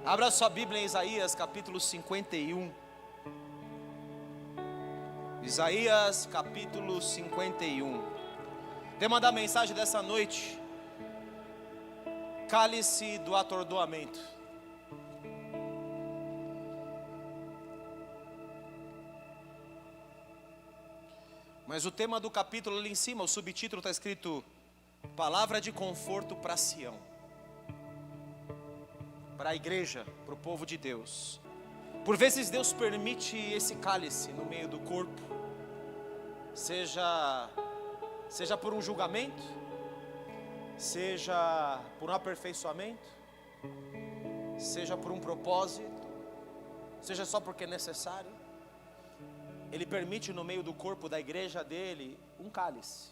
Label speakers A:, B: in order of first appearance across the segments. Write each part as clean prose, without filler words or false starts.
A: Abra sua Bíblia em Isaías capítulo 51. Isaías capítulo 51. Tema da mensagem dessa noite: cálice do atordoamento. Mas o tema do capítulo ali em cima, o subtítulo está escrito: palavra de conforto para Sião, para a igreja, para o povo de Deus. Por vezes Deus permite esse cálice no meio do corpo, seja por um julgamento, seja por um aperfeiçoamento, seja por um propósito, seja só porque é necessário. Ele permite no meio do corpo da igreja dele um cálice.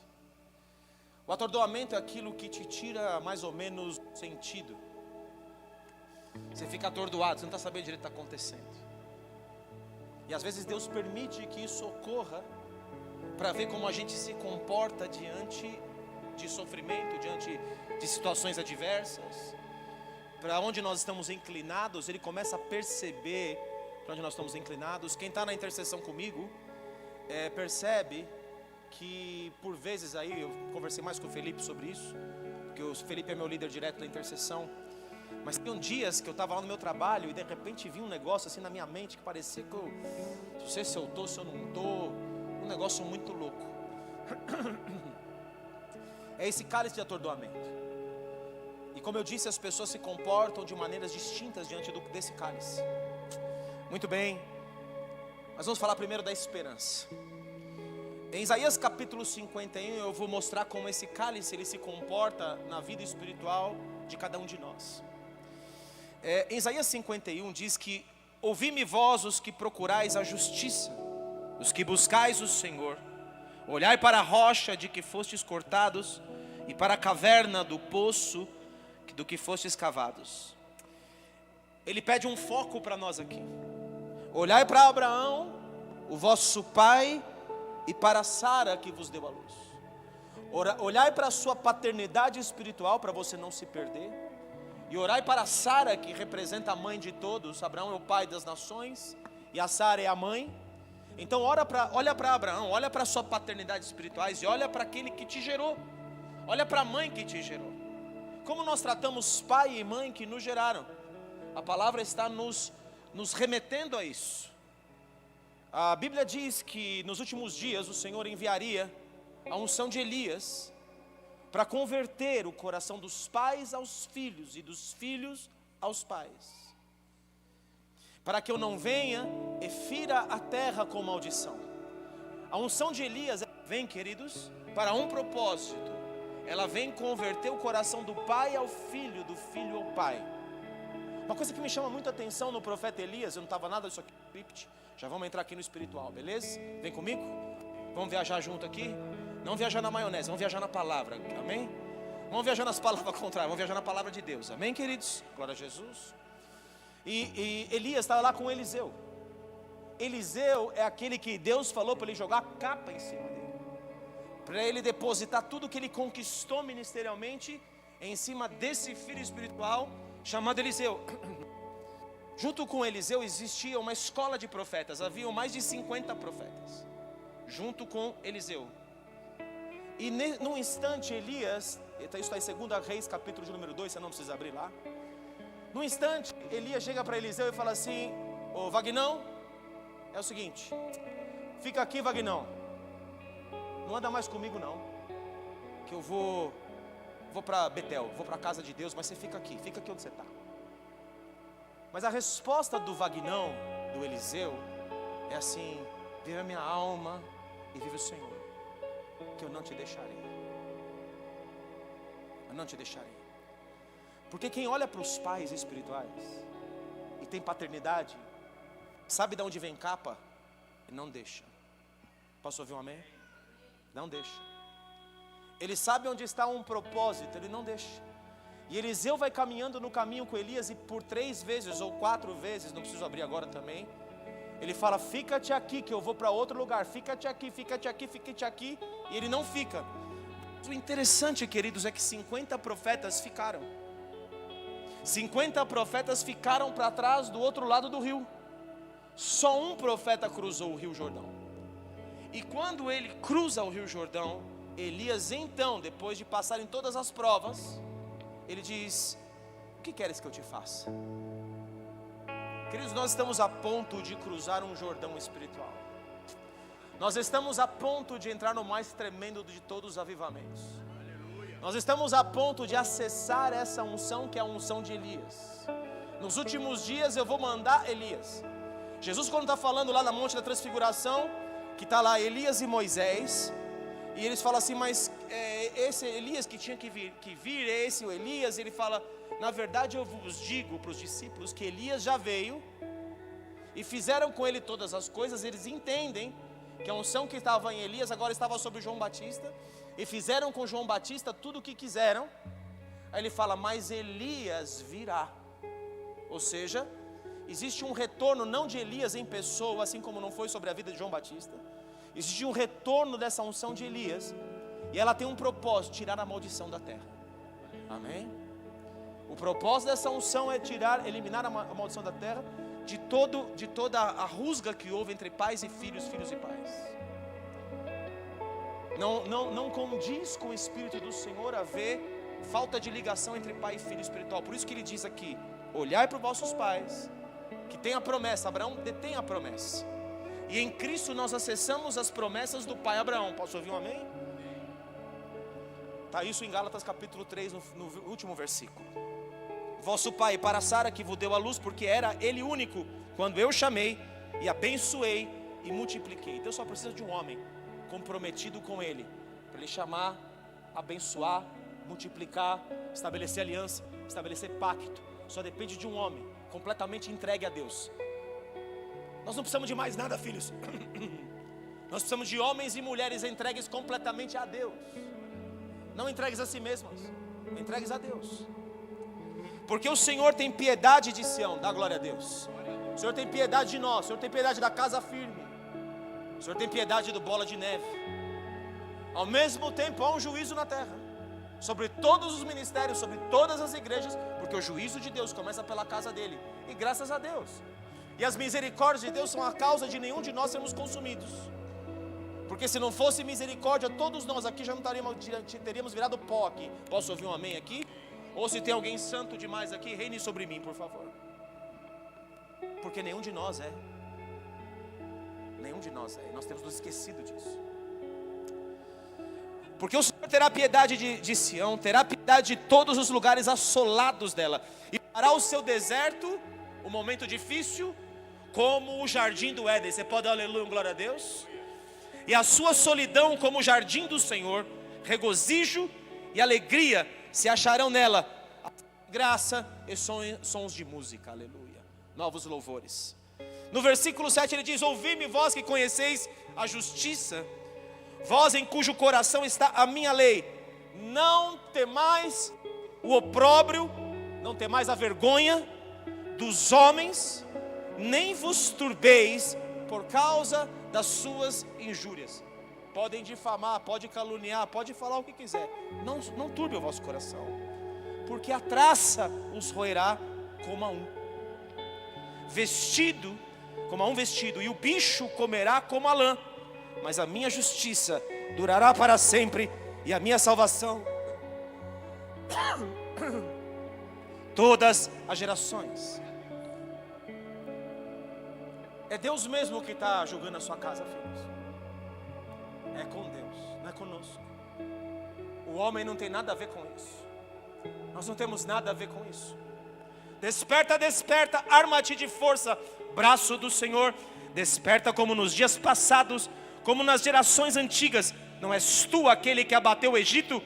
A: O atordoamento é aquilo que te tira mais ou menos sentido. Você fica atordoado, você não está sabendo direito o que está acontecendo. E às vezes Deus permite que isso ocorra para ver como a gente se comporta diante de sofrimento, diante de situações adversas. Para onde nós estamos inclinados, Ele começa a perceber para onde nós estamos inclinados. Quem está na intercessão comigo percebe que por vezes aí, eu conversei mais com o Felipe sobre isso, porque o Felipe é meu líder direto da intercessão. Mas tem dias que eu estava lá no meu trabalho e de repente vi um negócio assim na minha mente que parecia que eu não sei se eu estou, se eu não estou, um negócio muito louco. É esse cálice de atordoamento. E como eu disse, as pessoas se comportam de maneiras distintas diante desse cálice. Muito bem, mas vamos falar primeiro da esperança. Em Isaías capítulo 51 eu vou mostrar como esse cálice ele se comporta na vida espiritual de cada um de nós. Em Isaías 51 diz que: ouvi-me vós os que procurais a justiça, os que buscais o Senhor, olhai para a rocha de que fostes cortados, e para a caverna do poço do que fostes cavados. Ele pede um foco para nós aqui. Olhai para Abraão, o vosso pai, e para Sara que vos deu a luz. Olhai para a sua paternidade espiritual, para você não se perder. E orai para Sara, que representa a mãe de todos. Abraão é o pai das nações e a Sara é a mãe. Então olha para Abraão, olha para a sua paternidade espiritual e olha para aquele que te gerou. Olha para a mãe que te gerou. Como nós tratamos pai e mãe que nos geraram? A palavra está nos remetendo a isso. A Bíblia diz que nos últimos dias o Senhor enviaria a unção de Elias para converter o coração dos pais aos filhos e dos filhos aos pais, para que eu não venha e fira a terra com maldição. A unção de Elias vem, queridos, para um propósito. Ela vem converter o coração do pai ao filho, do filho ao pai. Uma coisa que me chama muita atenção no profeta Elias, eu não estava nada disso aqui no script, já vamos entrar aqui no espiritual, beleza? Vem comigo? Vamos viajar junto aqui? Não viajar na maionese, vamos viajar na palavra, amém? Vamos viajar nas palavras contrárias, vamos viajar na palavra de Deus, amém, queridos? Glória a Jesus. E Elias estava lá com Eliseu. Eliseu é aquele que Deus falou para ele jogar a capa em cima dele, para ele depositar tudo que ele conquistou ministerialmente em cima desse filho espiritual chamado Eliseu. Junto com Eliseu existia uma escola de profetas, haviam mais de 50 profetas junto com Eliseu. E num instante Elias, isso está em 2 Reis capítulo de número 2, você não precisa abrir lá. Num instante Elias chega para Eliseu e fala assim: ô Vagnão, é o seguinte, fica aqui, Vagnão, não anda mais comigo não, que eu vou para Betel, vou para a casa de Deus, mas você fica aqui onde você está. Mas a resposta do Vagnão, do Eliseu, é assim: vive a minha alma e vive o Senhor, que eu não te deixarei. Eu não te deixarei. Porque quem olha para os pais espirituais e tem paternidade, sabe de onde vem capa e não deixa. Posso ouvir um amém? Não deixa. Ele sabe onde está um propósito, ele não deixa. E Eliseu vai caminhando no caminho com Elias, e por 3 vezes ou 4 vezes, não preciso abrir agora também, ele fala: fica-te aqui que eu vou para outro lugar, fica-te aqui, fica-te aqui, fica-te aqui. E ele não fica. O interessante, queridos, é que 50 profetas ficaram. 50 profetas ficaram para trás do outro lado do rio. Só um profeta cruzou o rio Jordão. E quando ele cruza o rio Jordão, Elias então, depois de passarem todas as provas, ele diz: o que queres que eu te faça? Queridos, nós estamos a ponto de cruzar um Jordão espiritual. Nós estamos a ponto de entrar no mais tremendo de todos os avivamentos. Nós estamos a ponto de acessar essa unção que é a unção de Elias. Nos últimos dias eu vou mandar Elias. Jesus, quando está falando lá na Monte da Transfiguração, que está lá Elias e Moisés, e eles falam assim: mas esse Elias que tinha que vir, é esse o Elias? Ele fala: na verdade eu vos digo para os discípulos que Elias já veio, e fizeram com ele todas as coisas. Eles entendem que a unção que estava em Elias agora estava sobre João Batista, e fizeram com João Batista tudo o que quiseram. Aí ele fala: mas Elias virá. Ou seja, existe um retorno não de Elias em pessoa, assim como não foi sobre a vida de João Batista. Existe um retorno dessa unção de Elias, e ela tem um propósito: tirar a maldição da terra. Amém? O propósito dessa unção é eliminar a maldição da terra, de toda a rusga que houve entre pais e filhos, filhos e pais. Não condiz com o Espírito do Senhor haver falta de ligação entre pai e filho espiritual. Por isso que ele diz aqui: olhai para os vossos pais, que tem a promessa. Abraão detém a promessa, e em Cristo nós acessamos as promessas do pai Abraão. Posso ouvir um amém? Está isso em Gálatas capítulo 3, no último versículo. Vosso pai para Sara, que vos deu a luz, porque era ele único, quando eu chamei, e abençoei, e multipliquei. Deus só precisa de um homem comprometido com ele, para ele chamar, abençoar, multiplicar, estabelecer aliança, estabelecer pacto. Só depende de um homem completamente entregue a Deus. Nós não precisamos de mais nada, filhos. Nós precisamos de homens e mulheres entregues completamente a Deus. Não entregues a si mesmas, entregues a Deus. Porque o Senhor tem piedade de Sião. Dá glória a Deus. O Senhor tem piedade de nós. O Senhor tem piedade da casa firme. O Senhor tem piedade do bola de neve. Ao mesmo tempo há um juízo na terra, sobre todos os ministérios, sobre todas as igrejas, porque o juízo de Deus começa pela casa dele. E graças a Deus. E as misericórdias de Deus são a causa de nenhum de nós sermos consumidos. Porque se não fosse misericórdia, todos nós aqui já não teríamos virado pó aqui. Posso ouvir um amém aqui? Ou se tem alguém santo demais aqui, reine sobre mim, por favor. Porque nenhum de nós é. Nenhum de nós é. E nós temos nos esquecido disso. Porque o Senhor terá piedade de Sião, terá piedade de todos os lugares assolados dela, e fará o seu deserto, o momento difícil, como o jardim do Éden. Você pode dar aleluia, glória a Deus? E a sua solidão como o jardim do Senhor, regozijo e alegria se acharão nela, graça e sons de música, aleluia, novos louvores. No versículo 7 ele diz: ouvi-me vós que conheceis a justiça, vós em cujo coração está a minha lei, não temais o opróbrio, não temais a vergonha dos homens, nem vos turbeis por causa das suas injúrias. Podem difamar, pode caluniar, pode falar o que quiser, não turbe o vosso coração, porque a traça os roerá como a um vestido, e o bicho comerá como a lã, mas a minha justiça durará para sempre, e a minha salvação todas as gerações. É Deus mesmo que está julgando a sua casa, filhos. É com Deus, não é conosco. O homem não tem nada a ver com isso. Nós não temos nada a ver com isso. Desperta, desperta, arma-te de força, braço do Senhor. Desperta como nos dias passados, como nas gerações antigas. Não és tu aquele que abateu o Egito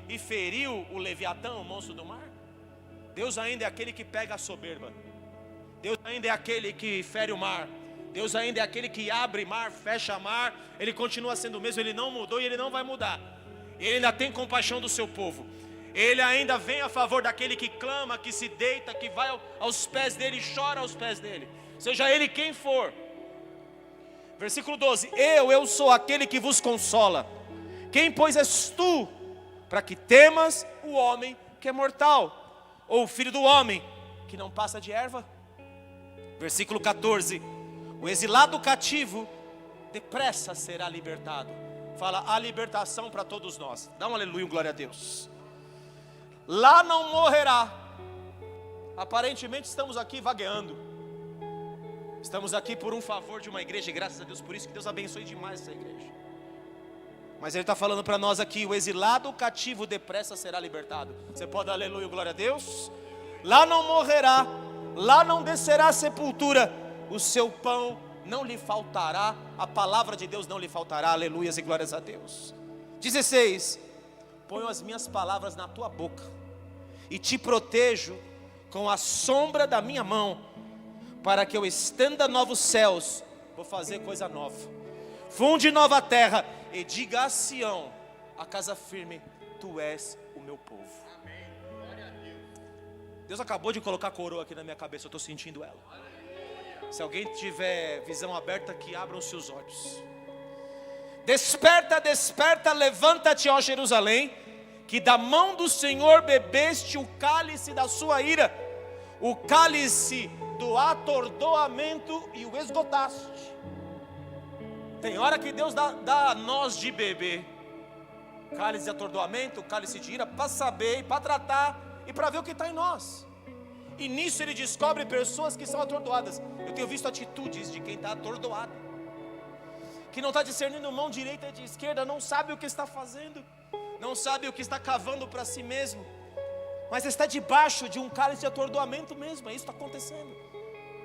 A: e feriu o Leviatã, o monstro do mar? Deus ainda é aquele que pega a soberba. Deus ainda é aquele que fere o mar. Deus ainda é aquele que abre mar, fecha mar. Ele continua sendo o mesmo, ele não mudou e ele não vai mudar. Ele ainda tem compaixão do seu povo. Ele ainda vem a favor daquele que clama, que se deita, que vai aos pés dele e chora aos pés dele, seja ele quem for. Versículo 12: eu sou aquele que vos consola. Quem pois és tu para que temas o homem que é mortal, ou o filho do homem que não passa de erva. Versículo 14: o exilado cativo depressa será libertado. Fala, a libertação para todos nós. Dá um aleluia, glória a Deus. Lá não morrerá. Aparentemente estamos aqui vagueando. Estamos aqui por um favor de uma igreja, e graças a Deus por isso, que Deus abençoe demais essa igreja. Mas Ele está falando para nós aqui: o exilado cativo depressa será libertado. Você pode dar aleluia, glória a Deus? Lá não morrerá, lá não descerá a sepultura, o seu pão não lhe faltará, a palavra de Deus não lhe faltará, aleluias e glórias a Deus. 16: ponho as minhas palavras na tua boca, e te protejo com a sombra da minha mão, para que eu estenda novos céus, vou fazer coisa nova, funde nova terra, e diga a Sião, a casa firme, tu és o meu povo. Deus acabou de colocar a coroa aqui na minha cabeça, eu estou sentindo ela. Se alguém tiver visão aberta, que abram os seus olhos. Desperta, desperta, levanta-te, ó Jerusalém, que da mão do Senhor bebeste o cálice da sua ira, o cálice do atordoamento, e o esgotaste. Tem hora que Deus dá a nós de beber cálice de atordoamento, cálice de ira, para saber, para tratar e para ver o que está em nós. E nisso Ele descobre pessoas que são atordoadas. Eu tenho visto atitudes de quem está atordoado, que não está discernindo mão direita e de esquerda, não sabe o que está fazendo, não sabe o que está cavando para si mesmo, mas está debaixo de um cálice de atordoamento mesmo. É isso que está acontecendo.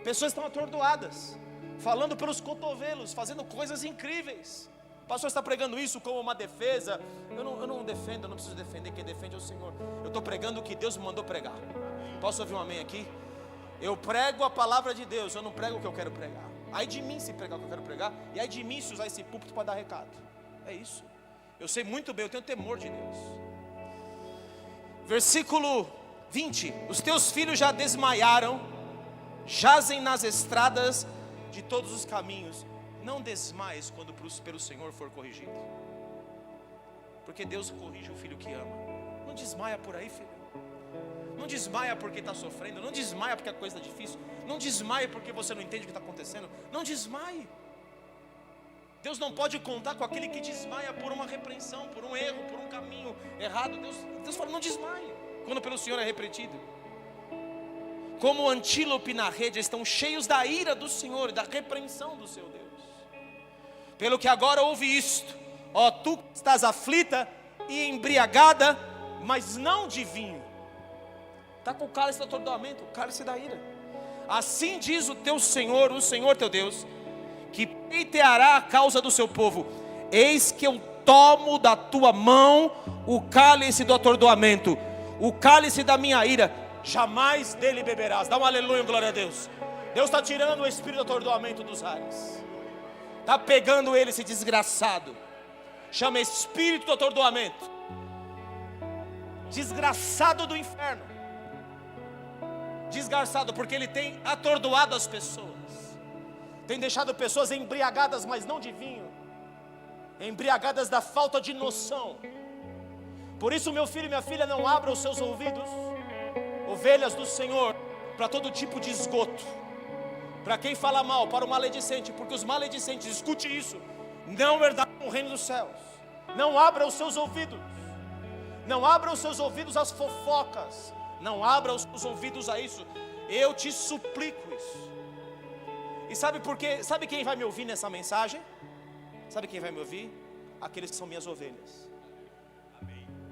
A: Pessoas estão atordoadas, falando pelos cotovelos, fazendo coisas incríveis. O pastor está pregando isso como uma defesa. Eu não defendo, eu não preciso defender, quem defende é o Senhor. Eu estou pregando o que Deus me mandou pregar. Posso ouvir um amém aqui? Eu prego a palavra de Deus, eu não prego o que eu quero pregar. Ai de mim se pregar o que eu quero pregar, e ai de mim se usar esse púlpito para dar recado. É isso. Eu sei muito bem, eu tenho temor de Deus. Versículo 20: os teus filhos já desmaiaram, jazem nas estradas de todos os caminhos. Não desmaies quando pelo Senhor for corrigido, porque Deus corrige o filho que ama. Não desmaia por aí, filho. Não desmaia porque está sofrendo, não desmaia porque a coisa está difícil, não desmaia porque você não entende o que está acontecendo, não desmaie. Deus não pode contar com aquele que desmaia por uma repreensão, por um erro, por um caminho errado. Deus fala, não desmaie quando pelo Senhor é repreendido. Como o antílope na rede, estão cheios da ira do Senhor e da repreensão do seu Deus. Pelo que agora ouve isto, ó tu que estás aflita e embriagada, mas não de vinho. Está com o cálice do atordoamento, o cálice da ira. Assim diz o teu Senhor, o Senhor teu Deus, que pleiteará a causa do seu povo. Eis que eu tomo da tua mão o cálice do atordoamento, o cálice da minha ira, jamais dele beberás. Dá um aleluia, glória a Deus. Deus está tirando o espírito do atordoamento dos ares. Está pegando ele, esse desgraçado. Chama espírito do atordoamento. Desgraçado do inferno. Desgraçado porque ele tem atordoado as pessoas. Tem deixado pessoas embriagadas, mas não de vinho. Embriagadas da falta de noção. Por isso, meu filho e minha filha, não abra os seus ouvidos, ovelhas do Senhor, para todo tipo de esgoto, para quem fala mal, para o maledicente, porque os maledicentes, escute isso, não herdarão o reino dos céus. Não abra os seus ouvidos, não abra os seus ouvidos às fofocas, não abra os seus ouvidos a isso. Eu te suplico isso. E sabe por quê? Sabe quem vai me ouvir nessa mensagem? Sabe quem vai me ouvir? Aqueles que são minhas ovelhas.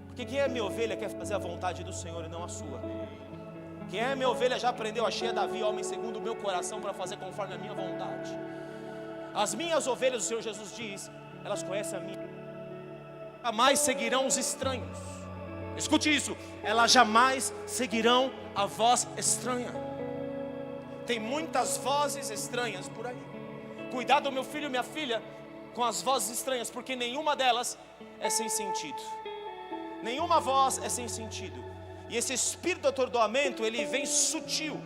A: Porque quem é minha ovelha quer fazer a vontade do Senhor e não a sua. Quem é minha ovelha já aprendeu a cheia Davi, homem segundo o meu coração, para fazer conforme a minha vontade. As minhas ovelhas, o Senhor Jesus diz, elas conhecem a mim. Jamais seguirão os estranhos. Escute isso, elas jamais seguirão a voz estranha. Tem muitas vozes estranhas por aí. Cuidado, meu filho e minha filha, com as vozes estranhas, porque nenhuma delas é sem sentido. Nenhuma voz é sem sentido. E esse espírito de atordoamento, ele vem sutil.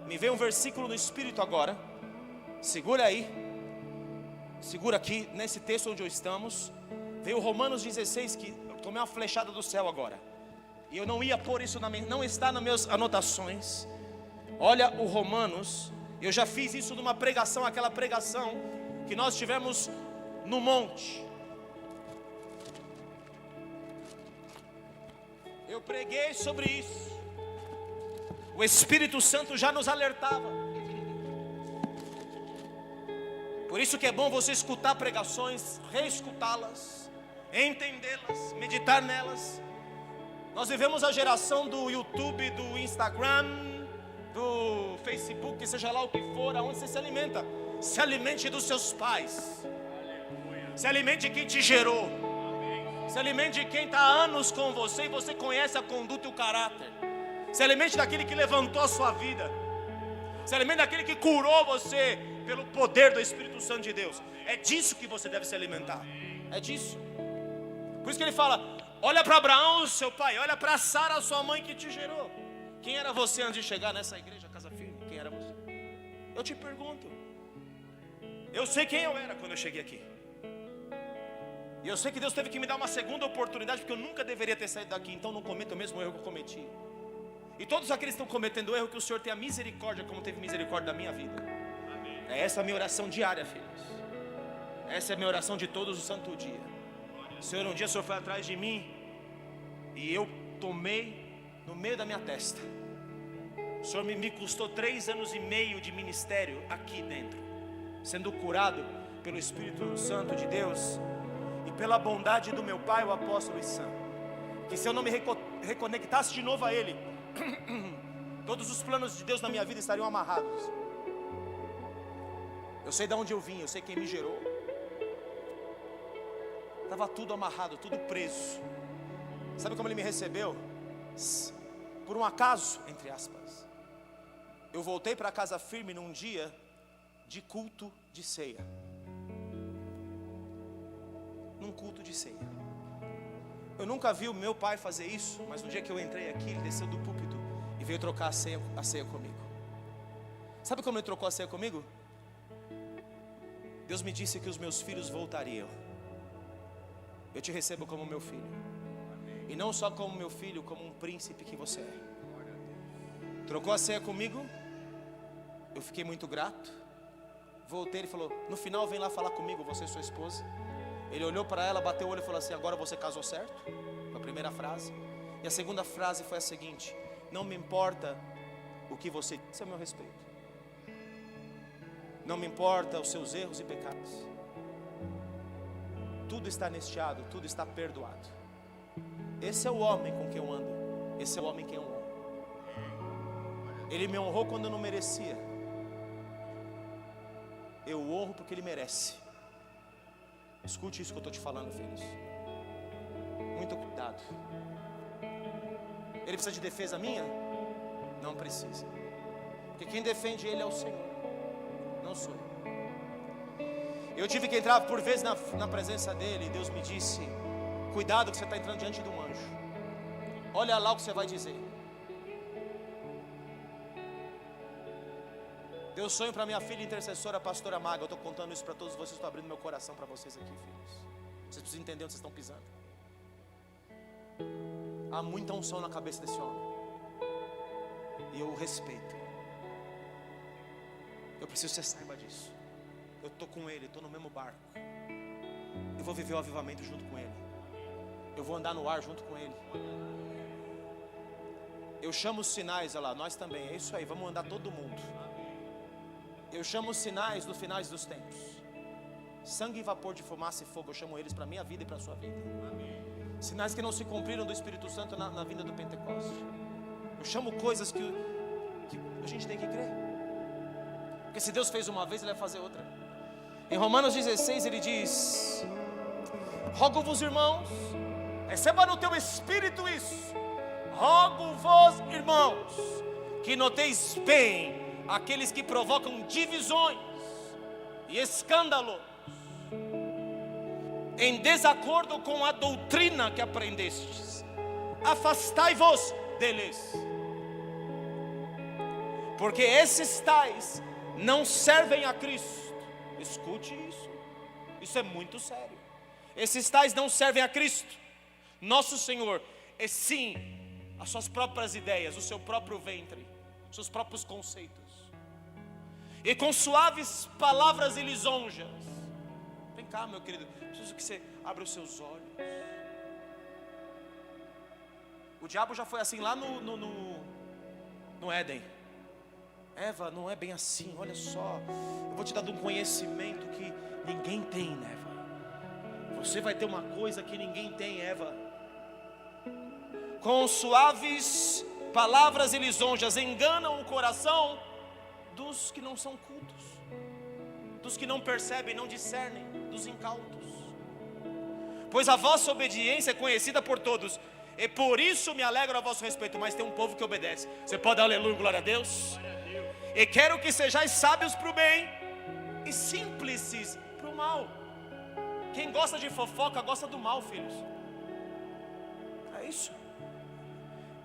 A: Me vem um versículo no espírito agora. Segura aí. Segura aqui, nesse texto onde estamos. Veio Romanos 16, que eu tomei uma flechada do céu agora. E eu não ia pôr isso não está nas minhas anotações. Olha o Romanos. Eu já fiz isso numa pregação, aquela pregação que nós tivemos no monte. Eu preguei sobre isso. O Espírito Santo já nos alertava. Por isso que é bom você escutar pregações, reescutá-las, entendê-las, meditar nelas. Nós vivemos a geração do YouTube, do Instagram, do Facebook, seja lá o que for, aonde você se alimenta. Se alimente dos seus pais. Se alimente de quem te gerou. Se alimente de quem está há anos com você e você conhece a conduta e o caráter. Se alimente daquele que levantou a sua vida. Se alimente daquele que curou você pelo poder do Espírito Santo de Deus. É disso que você deve se alimentar. É disso. Por isso que ele fala: olha para Abraão, seu pai. Olha para Sara, sua mãe, que te gerou. Quem era você antes de chegar nessa igreja, Casa Firme? Quem era você? Eu te pergunto. Eu sei quem eu era quando eu cheguei aqui. E eu sei que Deus teve que me dar uma segunda oportunidade, porque eu nunca deveria ter saído daqui. Então não cometa o mesmo erro que eu cometi. E todos aqueles que estão cometendo o erro, que o Senhor tenha misericórdia, como teve misericórdia da minha vida. É essa a minha oração diária, filhos. Essa é a minha oração de todos o santo dia. Senhor, um dia o Senhor foi atrás de mim e eu tomei no meio da minha testa. O Senhor me custou 3 anos e meio de ministério aqui dentro, sendo curado pelo Espírito Santo de Deus e pela bondade do meu pai, o apóstolo Isam. Que se eu não me reconectasse de novo a ele, todos os planos de Deus na minha vida estariam amarrados. Eu sei de onde eu vim, eu sei quem me gerou. Estava tudo amarrado, tudo preso. Sabe como ele me recebeu? Por um acaso, entre aspas. Eu voltei para Casa Firme num dia de culto de ceia. Num culto de ceia. Eu nunca vi o meu pai fazer isso, mas no dia que eu entrei aqui, ele desceu do púlpito e veio trocar a ceia comigo. Sabe como ele trocou a ceia comigo? Deus me disse que os meus filhos voltariam. Eu te recebo como meu filho. E não só como meu filho, como um príncipe que você é. Trocou a ceia comigo. Eu fiquei muito grato. Voltei, ele falou: no final vem lá falar comigo, você e sua esposa. Ele olhou para ela, bateu o olho e falou assim: agora você casou certo? Foi a primeira frase. E a segunda frase foi a seguinte: não me importa o que você disse a meu respeito. Não me importa os seus erros e pecados. Tudo está anistiado, tudo está perdoado. Esse é o homem com quem eu ando. Esse é o homem que eu honro. Ele me honrou quando eu não merecia. Eu o honro porque ele merece. Escute isso que eu estou te falando, filhos. Muito cuidado. Ele precisa de defesa minha? Não precisa. Porque quem defende ele é o Senhor, não sou eu. Eu tive que entrar por vezes na presença dele, e Deus me disse: cuidado que você está entrando diante de um anjo. Olha lá o que você vai dizer. Deu sonho para minha filha intercessora, a pastora Maga. Eu estou contando isso para todos vocês, estou abrindo meu coração para vocês aqui, filhos. Vocês precisam entender onde vocês estão pisando. Há muita unção na cabeça desse homem, e eu o respeito. Eu preciso que você saiba disso. Eu estou com ele, estou no mesmo barco. Eu vou viver o avivamento junto com ele. Eu vou andar no ar junto com ele. Eu chamo os sinais, olha lá, nós também, é isso aí, vamos andar todo mundo. Eu chamo os sinais dos finais dos tempos. Sangue e vapor de fumaça e fogo, eu chamo eles para a minha vida e para a sua vida. Sinais que não se cumpriram do Espírito Santo na vinda do Pentecoste. Eu chamo coisas que a gente tem que crer. Porque se Deus fez uma vez, Ele vai fazer outra. Em Romanos 16 ele diz: rogo-vos, irmãos, receba no teu espírito isso. Rogo-vos, irmãos, que noteis bem aqueles que provocam divisões e escândalos, em desacordo com a doutrina que aprendestes. Afastai-vos deles, porque esses tais não servem a Cristo. Escute isso, isso é muito sério. Esses tais não servem a Cristo, nosso Senhor, e sim as suas próprias ideias, o seu próprio ventre. seus próprios conceitos. E com suaves palavras e lisonjas. Vem cá, meu querido, preciso que você abra os seus olhos. O diabo já foi assim lá no Éden. Eva, não é bem assim, olha só, eu vou te dar um conhecimento que ninguém tem, Eva. Você vai ter uma coisa que ninguém tem, Eva. Com suaves palavras e lisonjas enganam o coração dos que não são cultos, dos que não percebem, não discernem, dos incautos. Pois a vossa obediência é conhecida por todos, e por isso me alegro a vosso respeito. Mas tem um povo que obedece. Você pode dar aleluia, glória a Deus? E quero que sejais sábios para o bem e simples para o mal. Quem gosta de fofoca gosta do mal, filhos. É isso.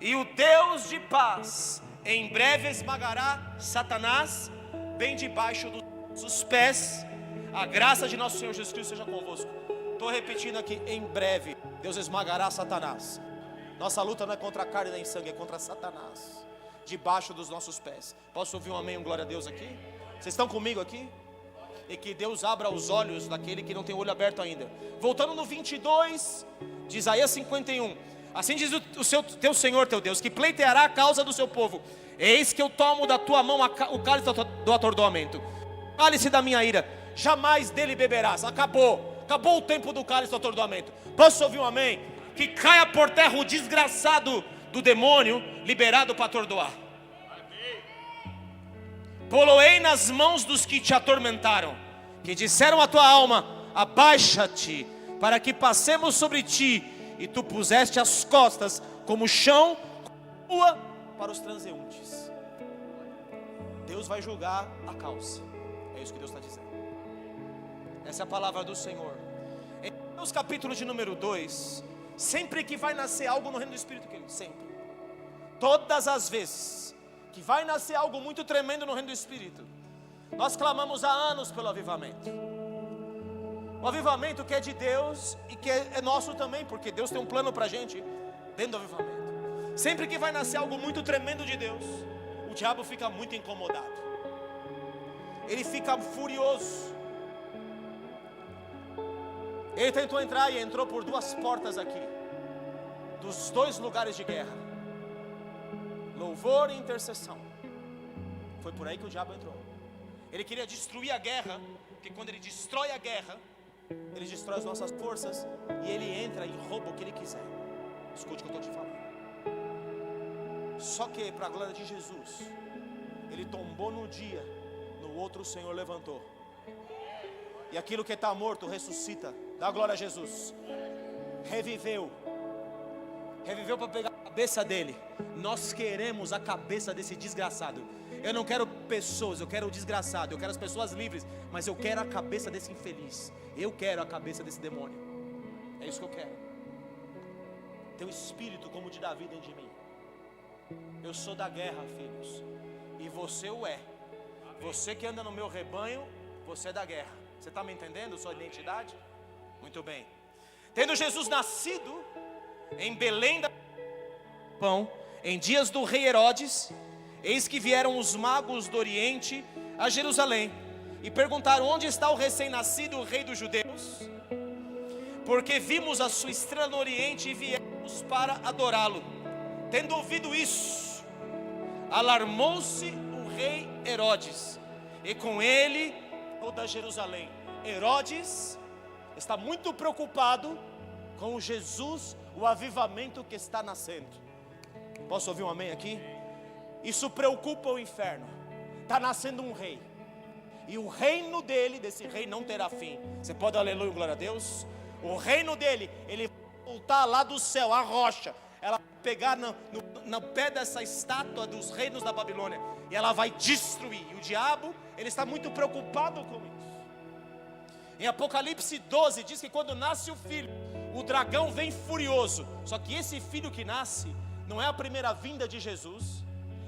A: E o Deus de paz em breve esmagará Satanás bem debaixo dos pés. A graça de nosso Senhor Jesus Cristo seja convosco. Estou repetindo aqui, em breve Deus esmagará Satanás. Nossa luta não é contra a carne nem sangue, é contra Satanás, debaixo dos nossos pés. Posso ouvir um amém, um glória a Deus aqui? Vocês estão comigo aqui? E que Deus abra os olhos daquele que não tem o olho aberto ainda. Voltando no 22 de Isaías 51. Assim diz teu Senhor, teu Deus, que pleiteará a causa do seu povo. Eis que eu tomo da tua mão o cálice do atordoamento, cálice da minha ira, jamais dele beberás. Acabou o tempo do cálice do atordoamento. Posso ouvir um amém? Que caia por terra o desgraçado do demônio liberado para atordoar. Poloei nas mãos dos que te atormentaram, que disseram à tua alma: abaixa-te, para que passemos sobre ti. E tu puseste as costas como chão, rua para os transeuntes. Deus vai julgar a causa. É isso que Deus está dizendo. Essa é a palavra do Senhor. Em Mateus capítulo de número 2, sempre que vai nascer algo no reino do Espírito, querido, sempre, todas as vezes que vai nascer algo muito tremendo no reino do Espírito, nós clamamos há anos pelo avivamento. O avivamento que é de Deus e que é nosso também, porque Deus tem um plano para a gente dentro do avivamento. Sempre que vai nascer algo muito tremendo de Deus, o diabo fica muito incomodado, ele fica furioso. Ele tentou entrar e entrou por duas portas aqui, dos dois lugares de guerra, louvor e intercessão. Foi por aí que o diabo entrou. Ele queria destruir a guerra, porque quando ele destrói a guerra, ele destrói as nossas forças e ele entra e rouba o que ele quiser. Escute o que eu estou te falando. Só que para a glória de Jesus, ele tombou no dia, no outro o Senhor levantou. E aquilo que está morto ressuscita. Dá glória a Jesus. Reviveu para pegar a cabeça dele. Nós queremos a cabeça desse desgraçado. Eu não quero pessoas, eu quero o desgraçado. Eu quero as pessoas livres, mas eu quero a cabeça desse infeliz. Eu quero a cabeça desse demônio. É isso que eu quero. Tem um espírito como o de Davi dentro de mim. Eu sou da guerra, filhos, e você o é. Você que anda no meu rebanho, você é da guerra. Você está me entendendo sua identidade? Muito bem. Tendo Jesus nascido em Belém da Pão, em dias do rei Herodes, eis que vieram os magos do Oriente a Jerusalém e perguntaram: onde está o recém-nascido, o rei dos judeus? Porque vimos a sua estrela no Oriente e viemos para adorá-lo. Tendo ouvido isso, alarmou-se o rei Herodes, e com ele toda Jerusalém. Herodes está muito preocupado com o Jesus, o avivamento que está nascendo. Posso ouvir um amém aqui? Isso preocupa o inferno. Está nascendo um rei, e o reino dele, desse rei, não terá fim. Você pode dar aleluia, glória a Deus? O reino dele, ele vai voltar lá do céu, a rocha, ela vai pegar no pé dessa estátua dos reinos da Babilônia, e ela vai destruir. E o diabo, ele está muito preocupado com isso. Em Apocalipse 12 diz que quando nasce o filho, o dragão vem furioso. Só que esse filho que nasce não é a primeira vinda de Jesus,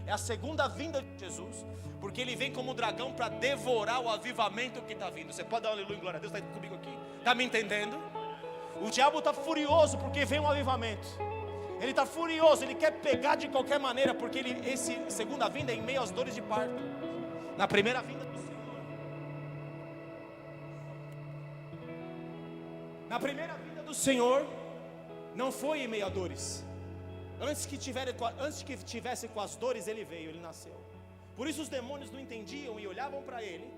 A: é a segunda vinda de Jesus, porque ele vem como dragão para devorar o avivamento que está vindo. Você pode dar um aleluia, glória a Deus? Está comigo aqui? Está me entendendo? O diabo está furioso porque vem um avivamento. Ele está furioso, ele quer pegar de qualquer maneira, porque esse segunda vinda é em meio às dores de parto. Na primeira vinda do Senhor, na primeira vinda do Senhor, não foi em meio a dores. Antes que tivesse com as dores, ele veio, ele nasceu. Por isso os demônios não entendiam e olhavam para ele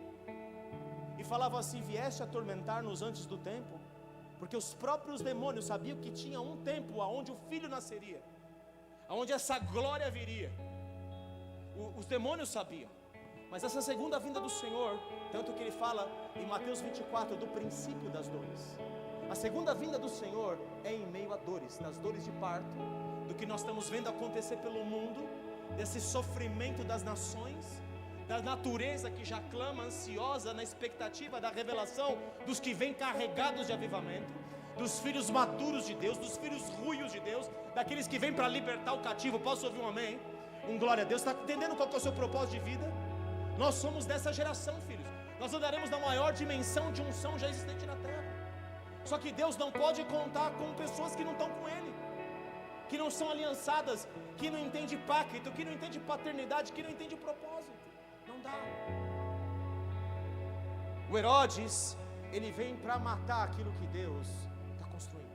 A: e falavam assim: vieste atormentar-nos antes do tempo? Porque os próprios demônios sabiam que tinha um tempo aonde o filho nasceria, aonde essa glória viria. Os demônios sabiam. Mas essa segunda vinda do Senhor, tanto que ele fala em Mateus 24 do princípio das dores. A segunda vinda do Senhor é em meio a dores, nas dores de parto, do que nós estamos vendo acontecer pelo mundo, desse sofrimento das nações, da natureza que já clama ansiosa na expectativa da revelação dos que vêm carregados de avivamento, dos filhos maduros de Deus, dos filhos ruios de Deus, daqueles que vêm para libertar o cativo. Posso ouvir um amém? Um glória a Deus. Está entendendo qual que é o seu propósito de vida? Nós somos dessa geração, filhos. Nós andaremos na maior dimensão de unção já existente na terra. Só que Deus não pode contar com pessoas que não estão com Ele, que não são aliançadas, que não entendem pacto, que não entendem paternidade, que não entendem propósito. Não dá. O Herodes, ele vem para matar aquilo que Deus está construindo.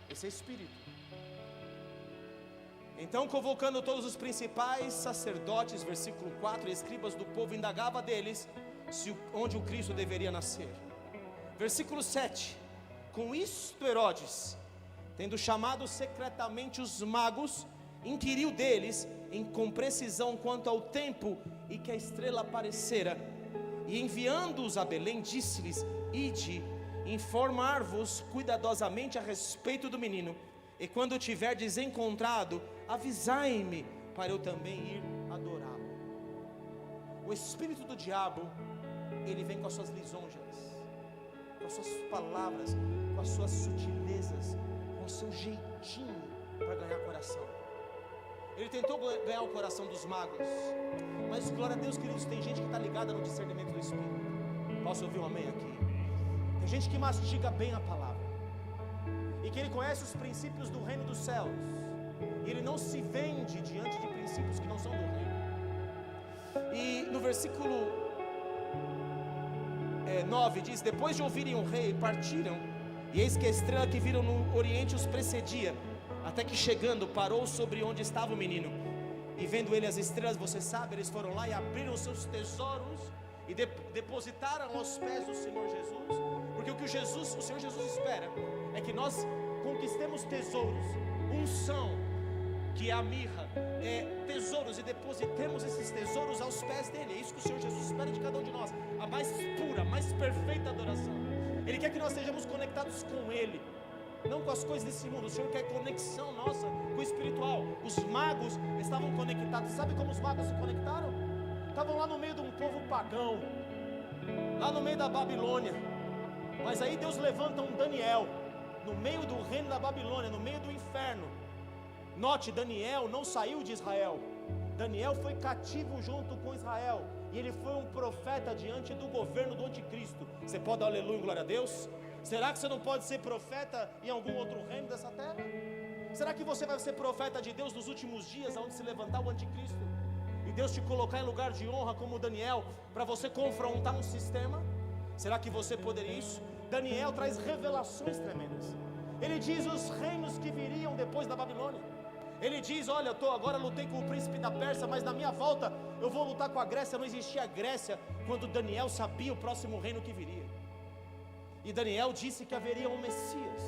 A: Esse é espírito. Então, convocando todos os principais sacerdotes, versículo 4, escribas do povo, indagava deles onde o Cristo deveria nascer. Versículo 7: com isto Herodes, tendo chamado secretamente os magos, inquiriu deles com precisão quanto ao tempo e que a estrela aparecera, e enviando-os a Belém, disse-lhes: ide, informar-vos cuidadosamente a respeito do menino, e quando tiverdes encontrado, avisai-me, para eu também ir adorá-lo. O espírito do diabo, ele vem com as suas lisonjas, com as suas palavras, com as suas sutilezas, com o seu jeitinho para ganhar coração. Ele tentou ganhar o coração dos magos, mas glória a Deus, queridos, tem gente que está ligada no discernimento do Espírito. Posso ouvir um amém aqui? Tem gente que mastiga bem a palavra, e que ele conhece os princípios do reino dos céus, e ele não se vende diante de princípios que não são do reino. E no versículo 9 diz: depois de ouvirem o rei, partiram, e eis que a estrela que viram no oriente os precedia, até que chegando, parou sobre onde estava o menino. E vendo ele as estrelas, você sabe, eles foram lá e abriram seus tesouros e depositaram aos pés do Senhor Jesus. Porque o que o Senhor Jesus espera é que nós conquistemos tesouros, unção, que é a mirra, tesouros, e depositemos esses tesouros aos pés dele. É isso que o Senhor Jesus espera de cada um de nós, a mais pura, mais perfeita adoração. Ele quer que nós estejamos conectados com Ele, não com as coisas desse mundo. O Senhor quer conexão nossa com o espiritual. Os magos estavam conectados. Sabe como os magos se conectaram? Estavam lá no meio de um povo pagão, lá no meio da Babilônia. Mas aí Deus levanta um Daniel, no meio do reino da Babilônia, no meio do inferno. Note, Daniel não saiu de Israel. Daniel foi cativo junto com Israel, e ele foi um profeta diante do governo do anticristo. Você pode dar aleluia, glória a Deus? Será que você não pode ser profeta em algum outro reino dessa terra? Será que você vai ser profeta de Deus nos últimos dias, onde se levantar o anticristo, e Deus te colocar em lugar de honra como Daniel, para você confrontar um sistema? Será que você poderia isso? Daniel traz revelações tremendas. Ele diz os reinos que viriam depois da Babilônia. Ele diz: olha, agora lutei com o príncipe da Pérsia, mas na minha volta eu vou lutar com a Grécia. Não existia a Grécia quando Daniel sabia o próximo reino que viria. E Daniel disse que haveria um Messias,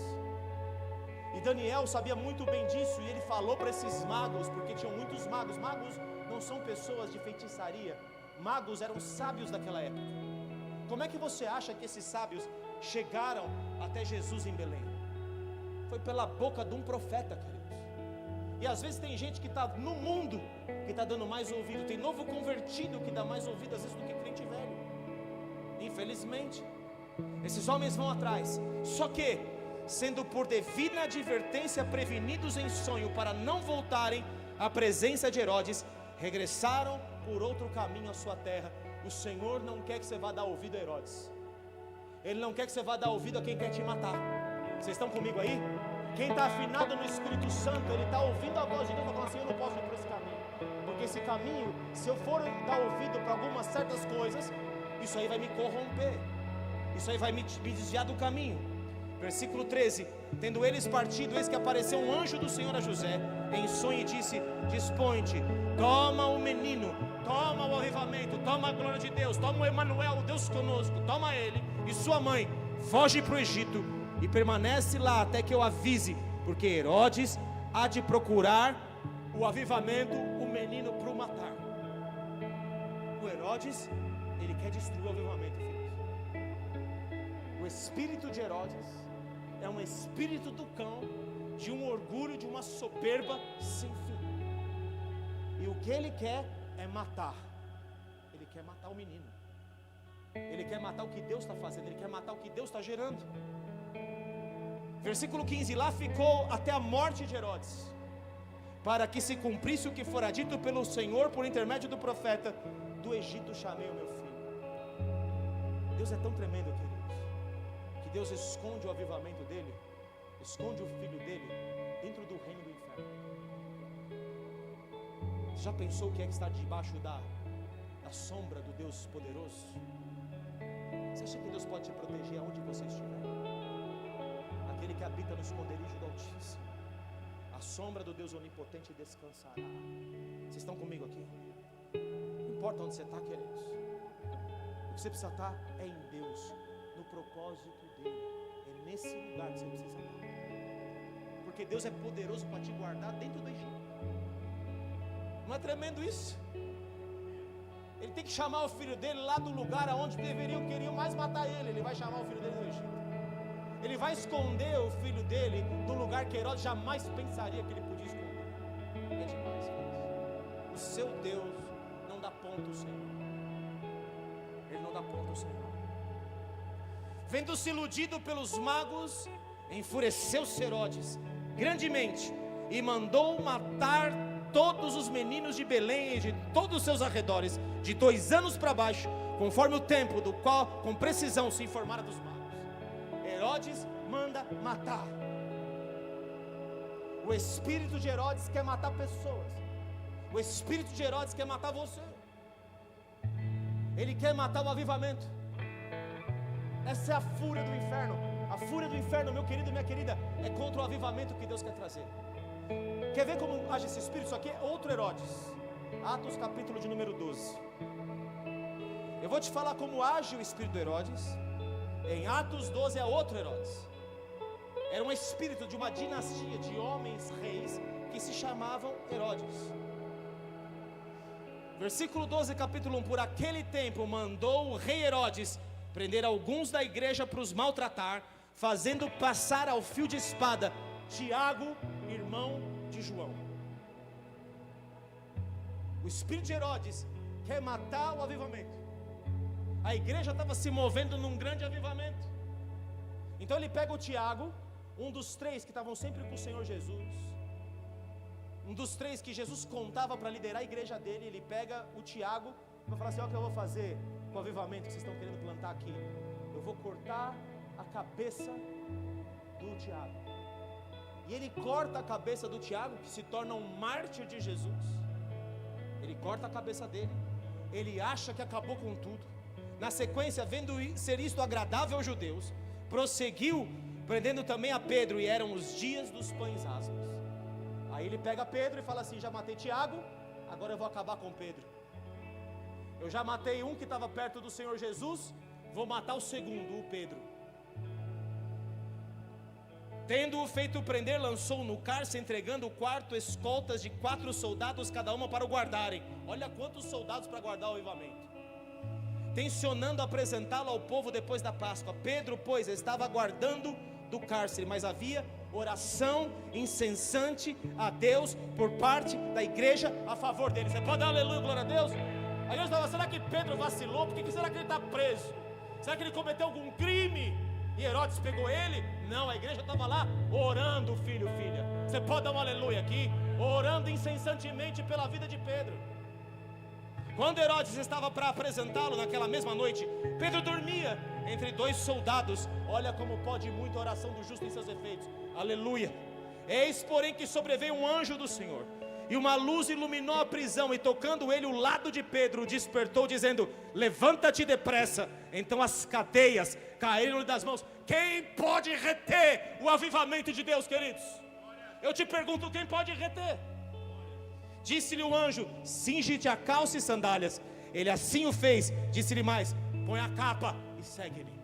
A: e Daniel sabia muito bem disso, e ele falou para esses magos, porque tinham muitos magos. Magos não são pessoas de feitiçaria, magos eram sábios daquela época. Como é que você acha que esses sábios chegaram até Jesus em Belém? Foi pela boca de um profeta, queridos. E às vezes tem gente que está no mundo, que está dando mais ouvido. Tem novo convertido que dá mais ouvido às vezes do que crente velho, infelizmente. Esses homens vão atrás, só que, sendo por devida advertência prevenidos em sonho para não voltarem à presença de Herodes, regressaram por outro caminho à sua terra. O Senhor não quer que você vá dar ouvido a Herodes. Ele não quer que você vá dar ouvido a quem quer te matar. Vocês estão comigo aí?
B: Quem está afinado no Espírito Santo, ele está ouvindo a voz de Deus, falando assim: eu não posso ir por esse caminho, porque esse caminho, se eu for dar ouvido para algumas certas coisas, isso aí vai me corromper, isso aí vai me desviar do caminho. Versículo 13: tendo eles partido, eis que apareceu um anjo do Senhor a José em sonho e disse: dispõe-te, toma o menino, toma o avivamento, toma a glória de Deus, toma o Emanuel, o Deus conosco, toma ele e sua mãe, foge para o Egito e permanece lá até que eu avise, porque Herodes há de procurar o avivamento, o menino para o matar. O Herodes, ele quer destruir o avivamento, filhos. O espírito de Herodes é um espírito do cão, de um orgulho, de uma soberba sem fim. E o que ele quer é matar. Ele quer matar o menino. Ele quer matar o que Deus está fazendo. Ele quer matar o que Deus está gerando. Versículo 15: lá ficou até a morte de Herodes, para que se cumprisse o que fora dito pelo Senhor por intermédio do profeta: do Egito chamei o meu filho. Deus é tão tremendo, queridos, que Deus esconde o avivamento dele, esconde o filho dele dentro do reino do inferno. Você já pensou o que é estar debaixo da sombra do Deus poderoso? Você acha que Deus pode te proteger aonde você estiver? Aquele que habita no esconderijo do Altíssimo, a sombra do Deus onipotente descansará. Vocês estão comigo aqui? Não importa onde você está, queridos, o que você precisa estar é em Deus, no propósito dele. É nesse lugar que você precisa estar, porque Deus é poderoso para te guardar dentro do Egito. Não é tremendo isso? Ele tem que chamar o filho dele lá do lugar onde queriam mais matar ele. Ele vai chamar o filho dele do Egito. Ele vai esconder o filho dele do lugar que Herodes jamais pensaria que ele podia esconder. É demais, queridos. O seu Deus não dá ponto, Senhor. Ele não dá ponto, Senhor. Vendo-se iludido pelos magos, enfureceu-se Herodes grandemente e mandou matar todos os meninos de Belém e de todos os seus arredores, de 2 anos para baixo, conforme o tempo do qual com precisão se informara dos magos. Herodes manda matar. O espírito de Herodes quer matar pessoas. O espírito de Herodes quer matar você. Ele quer matar o avivamento. Essa é a fúria do inferno. A fúria do inferno, meu querido e minha querida, é contra o avivamento que Deus quer trazer. Quer ver como age esse espírito? Isso aqui é outro Herodes. Atos capítulo de número 12. Eu vou te falar como age o espírito de Herodes. Em Atos 12 é outro Herodes. Era um espírito de uma dinastia de homens reis que se chamavam Herodes. Versículo 12, capítulo 1: por aquele tempo mandou o rei Herodes prender alguns da igreja para os maltratar, fazendo passar ao fio de espada Tiago, irmão de João. O espírito de Herodes quer matar o avivamento. A igreja estava se movendo num grande avivamento. Então ele pega o Tiago, um dos 3 que estavam sempre com o Senhor Jesus, um dos 3 que Jesus contava para liderar a igreja dele. Ele pega o Tiago e vai falar assim: olha o que eu vou fazer com o avivamento que vocês estão querendo plantar aqui. Eu vou cortar a cabeça do Tiago. E ele corta a cabeça do Tiago, que se torna um mártir de Jesus. Ele corta a cabeça dele. Ele acha que acabou com tudo. Na sequência, vendo ser isto agradável aos judeus, prosseguiu prendendo também a Pedro, e eram os dias dos pães asmos. Aí ele pega Pedro e fala assim: já matei Tiago, agora eu vou acabar com Pedro. Eu já matei um que estava perto do Senhor Jesus, vou matar o segundo, o Pedro. Tendo-o feito prender, lançou no cárcere, entregando o quarto escoltas de 4 soldados cada uma para o guardarem. Olha quantos soldados para guardar o avivamento. Tencionando apresentá-lo ao povo depois da Páscoa. Pedro, pois, estava aguardando do cárcere, mas havia oração incessante a Deus por parte da igreja a favor dele. Você pode dar aleluia, glória a Deus? Aí Deus estava: será que Pedro vacilou? Por que será que ele está preso? Será que ele cometeu algum crime e Herodes pegou ele? Não, a igreja estava lá orando, filho, filha. Você pode dar um aleluia aqui? Orando incessantemente pela vida de Pedro. Quando Herodes estava para apresentá-lo naquela mesma noite, Pedro dormia entre 2 soldados. Olha como pode muito a oração do justo em seus efeitos. Aleluia. Eis, porém, que sobreveio um anjo do Senhor, e uma luz iluminou a prisão, e tocando ele o lado de Pedro, o despertou, dizendo: levanta-te depressa. Então as cadeias caíram-lhe das mãos. Quem pode reter o avivamento de Deus, queridos? Eu te pergunto, quem pode reter? Disse-lhe o anjo: cinge-te a calça e sandálias. Ele assim o fez. Disse-lhe mais: põe a capa e segue-me.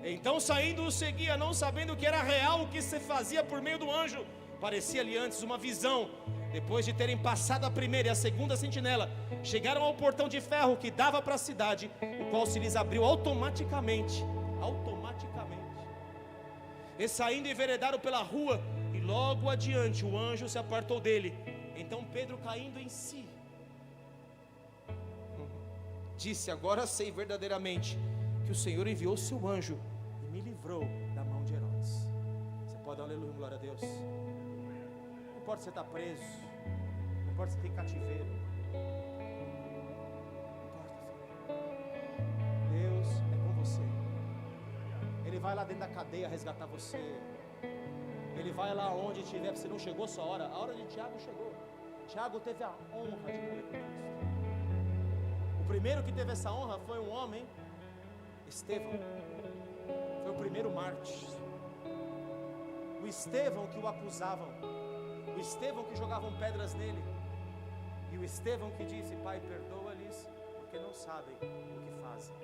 B: Então saindo o seguia, não sabendo que era real o que se fazia por meio do anjo. Parecia-lhe antes uma visão. Depois de terem passado a primeira e a segunda sentinela, chegaram ao portão de ferro que dava para a cidade, o qual se lhes abriu automaticamente. E saindo enveredaram pela rua, e logo adiante o anjo se apartou dele. Então Pedro, caindo em si, disse: agora sei verdadeiramente que o Senhor enviou seu anjo e me livrou da mão de Herodes. Você pode dar um aleluia, glória a Deus. Não importa se você está preso, não importa se tem cativeiro, não importa, filho. Deus é com você. Ele vai lá dentro da cadeia resgatar você. Ele vai lá onde estiver. Você não chegou a sua hora. A hora de Tiago chegou. Tiago teve a honra de morrer por Cristo. O primeiro que teve essa honra foi um homem, Estevão. Foi o primeiro mártir. O Estevão que o acusavam, o Estevão que jogavam pedras nele, e o Estevão que disse: Pai, perdoa-lhes, porque não sabem o que fazem.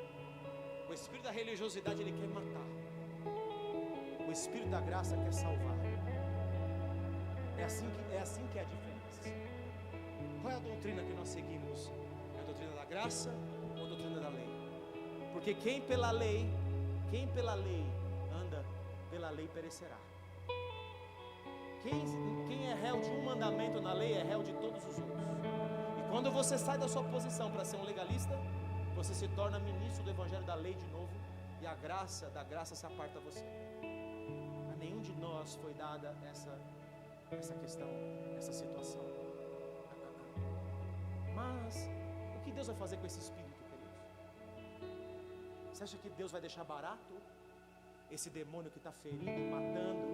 B: O espírito da religiosidade, ele quer matar. O espírito da graça quer salvar. É assim que é a diferença. Qual é a doutrina que nós seguimos? É a doutrina da graça ou a doutrina da lei? Porque quem pela lei anda pela lei perecerá. Quem é réu de um mandamento na lei é réu de todos os outros. E quando você sai da sua posição para ser um legalista, você se torna ministro do evangelho da lei de novo, e a graça da graça se aparta a você. A nenhum de nós foi dada essa questão, essa situação. Mas o que Deus vai fazer com esse espírito, queridos? Você acha que Deus vai deixar barato esse demônio que está ferindo, matando,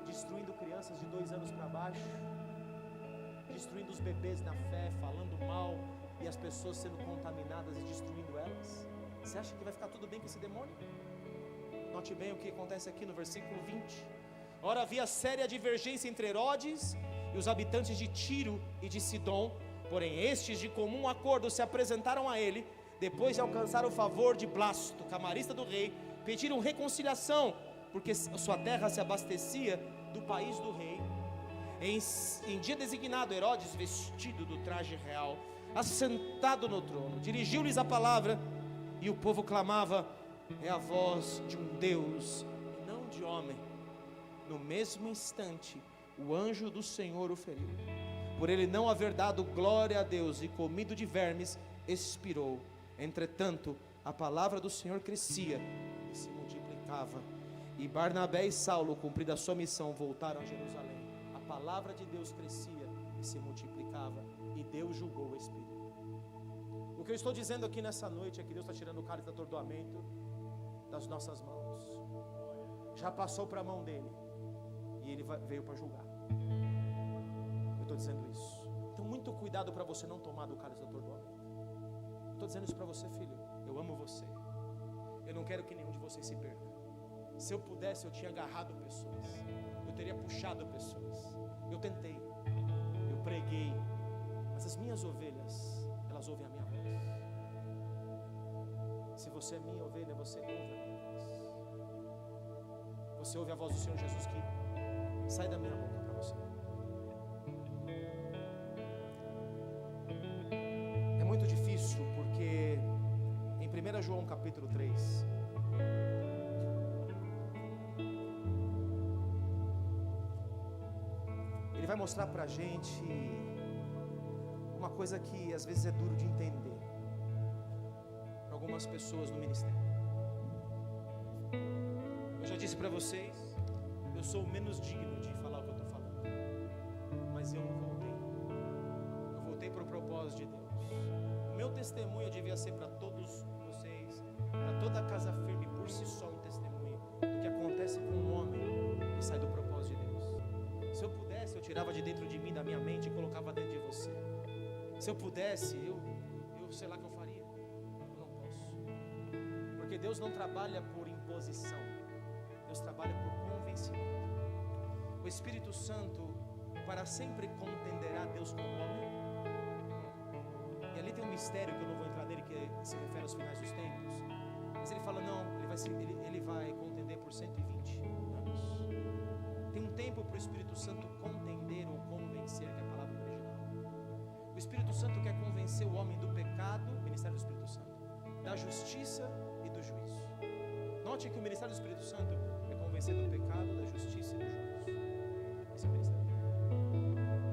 B: destruindo crianças de 2 anos para baixo, destruindo os bebês na fé, falando mal, e as pessoas sendo contaminadas e destruindo elas? Você acha que vai ficar tudo bem com esse demônio? Note bem o que acontece aqui no versículo 20. Ora, havia séria divergência entre Herodes e os habitantes de Tiro e de Sidom, porém estes de comum acordo se apresentaram a ele, depois de alcançar o favor de Blasto, camarista do rei, pediram reconciliação, porque sua terra se abastecia do país do rei. Em dia designado, Herodes, vestido do traje real, assentado no trono, dirigiu-lhes a palavra, e o povo clamava: é a voz de um Deus e não de homem. No mesmo instante, o anjo do Senhor o feriu. Por ele não haver dado glória a Deus e comido de vermes, expirou. Entretanto, a palavra do Senhor crescia e se multiplicava. E Barnabé e Saulo, cumprida a sua missão, voltaram a Jerusalém. A palavra de Deus crescia e se multiplicava, e Deus julgou o espírito. O que eu estou dizendo aqui nessa noite é que Deus está tirando o cálice do atordoamento das nossas mãos. Já passou para a mão dele, e ele veio para julgar. Eu estou dizendo isso. Então, muito cuidado para você não tomar do cálice do atordoamento. Estou dizendo isso para você, filho. Eu amo você. Eu não quero que nenhum de vocês se perca. Se eu pudesse, eu tinha agarrado pessoas, eu teria puxado pessoas. Eu tentei, eu preguei, mas as minhas ovelhas, elas ouvem a minha voz. Se você é minha ovelha, você ouve a minha voz. Você ouve a voz do Senhor Jesus que sai da minha boca para você. É muito difícil porque em 1 João capítulo 3, ele vai mostrar para a gente uma coisa que às vezes é duro de entender para algumas pessoas no ministério. Eu já disse para vocês, eu sou o menos digno de falar o que eu estou falando, mas eu voltei para o propósito de Deus. O meu testemunho devia ser para todos vocês, para toda a casa firme, por si só um testemunho do que acontece com um homem que sai do propósito de Deus. Se eu pudesse, eu tirava de dentro de mim, da minha mente, e colocava dentro de você. Se eu pudesse, eu sei lá o que eu faria. Eu não posso. Porque Deus não trabalha por imposição. Deus trabalha por convencimento. O Espírito Santo para sempre contenderá Deus com o homem. E ali tem um mistério que eu não vou entrar nele, que se refere aos finais dos tempos. Mas ele fala, não, ele vai contender por 120 anos. Tem um tempo para o Espírito Santo contender ou convencer, que é a palavra original. O Espírito Santo quer convencer o homem do pecado, o ministério do Espírito Santo, da justiça e do juízo. Note que o ministério do Espírito Santo é convencer do pecado, da justiça e do juízo. Esse é o ministério.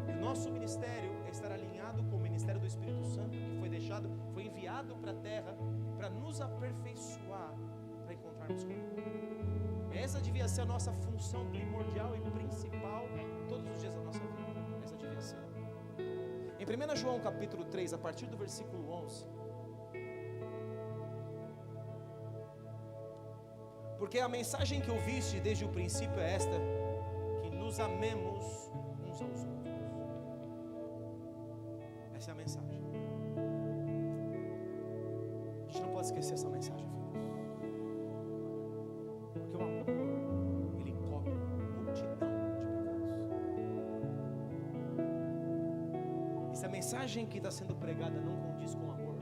B: E o nosso ministério é estar alinhado com o ministério do Espírito Santo, que foi enviado para a terra para nos aperfeiçoar, para encontrarmos com Ele. Essa devia ser a nossa função primordial e principal todos os dias da nossa vida. Essa devia ser. Em 1 João capítulo 3, a partir do versículo 11. Porque a mensagem que ouviste desde o princípio é esta: que nos amemos uns aos outros. Essa é a mensagem. A gente não pode esquecer essa mensagem, filhos. Porque o amor, ele encobre multidão de pecados. E se a mensagem que está sendo pregada não condiz com o amor,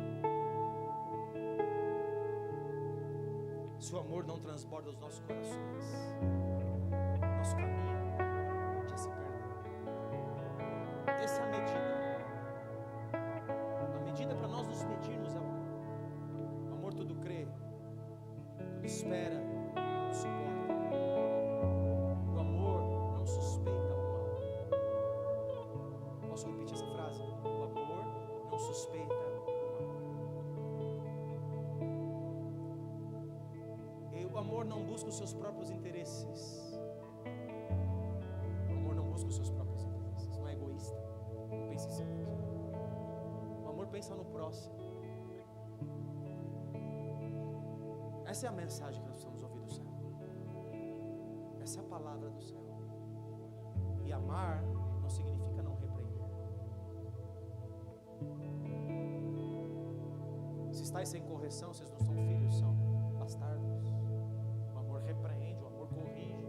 B: se o amor não transborda os nossos corações, nosso caminho já se perde. Essa é a medida para nós nos medirmos é o amor. O amor tudo crê, tudo espera, tudo suporta. O amor não suspeita o mal. Posso repetir essa frase? O amor não suspeita o mal. O amor não busca os seus próprios interesses. O amor não busca os seus próprios interesses. Não é egoísta. Não pensa em si mesmo. O amor pensa no próximo. Essa é a mensagem que nós precisamos ouvir do céu. Essa é a palavra do céu. E amar não significa não repreender. Se estáis sem correção, vocês não são filhos, são bastardos. O amor repreende, o amor corrige.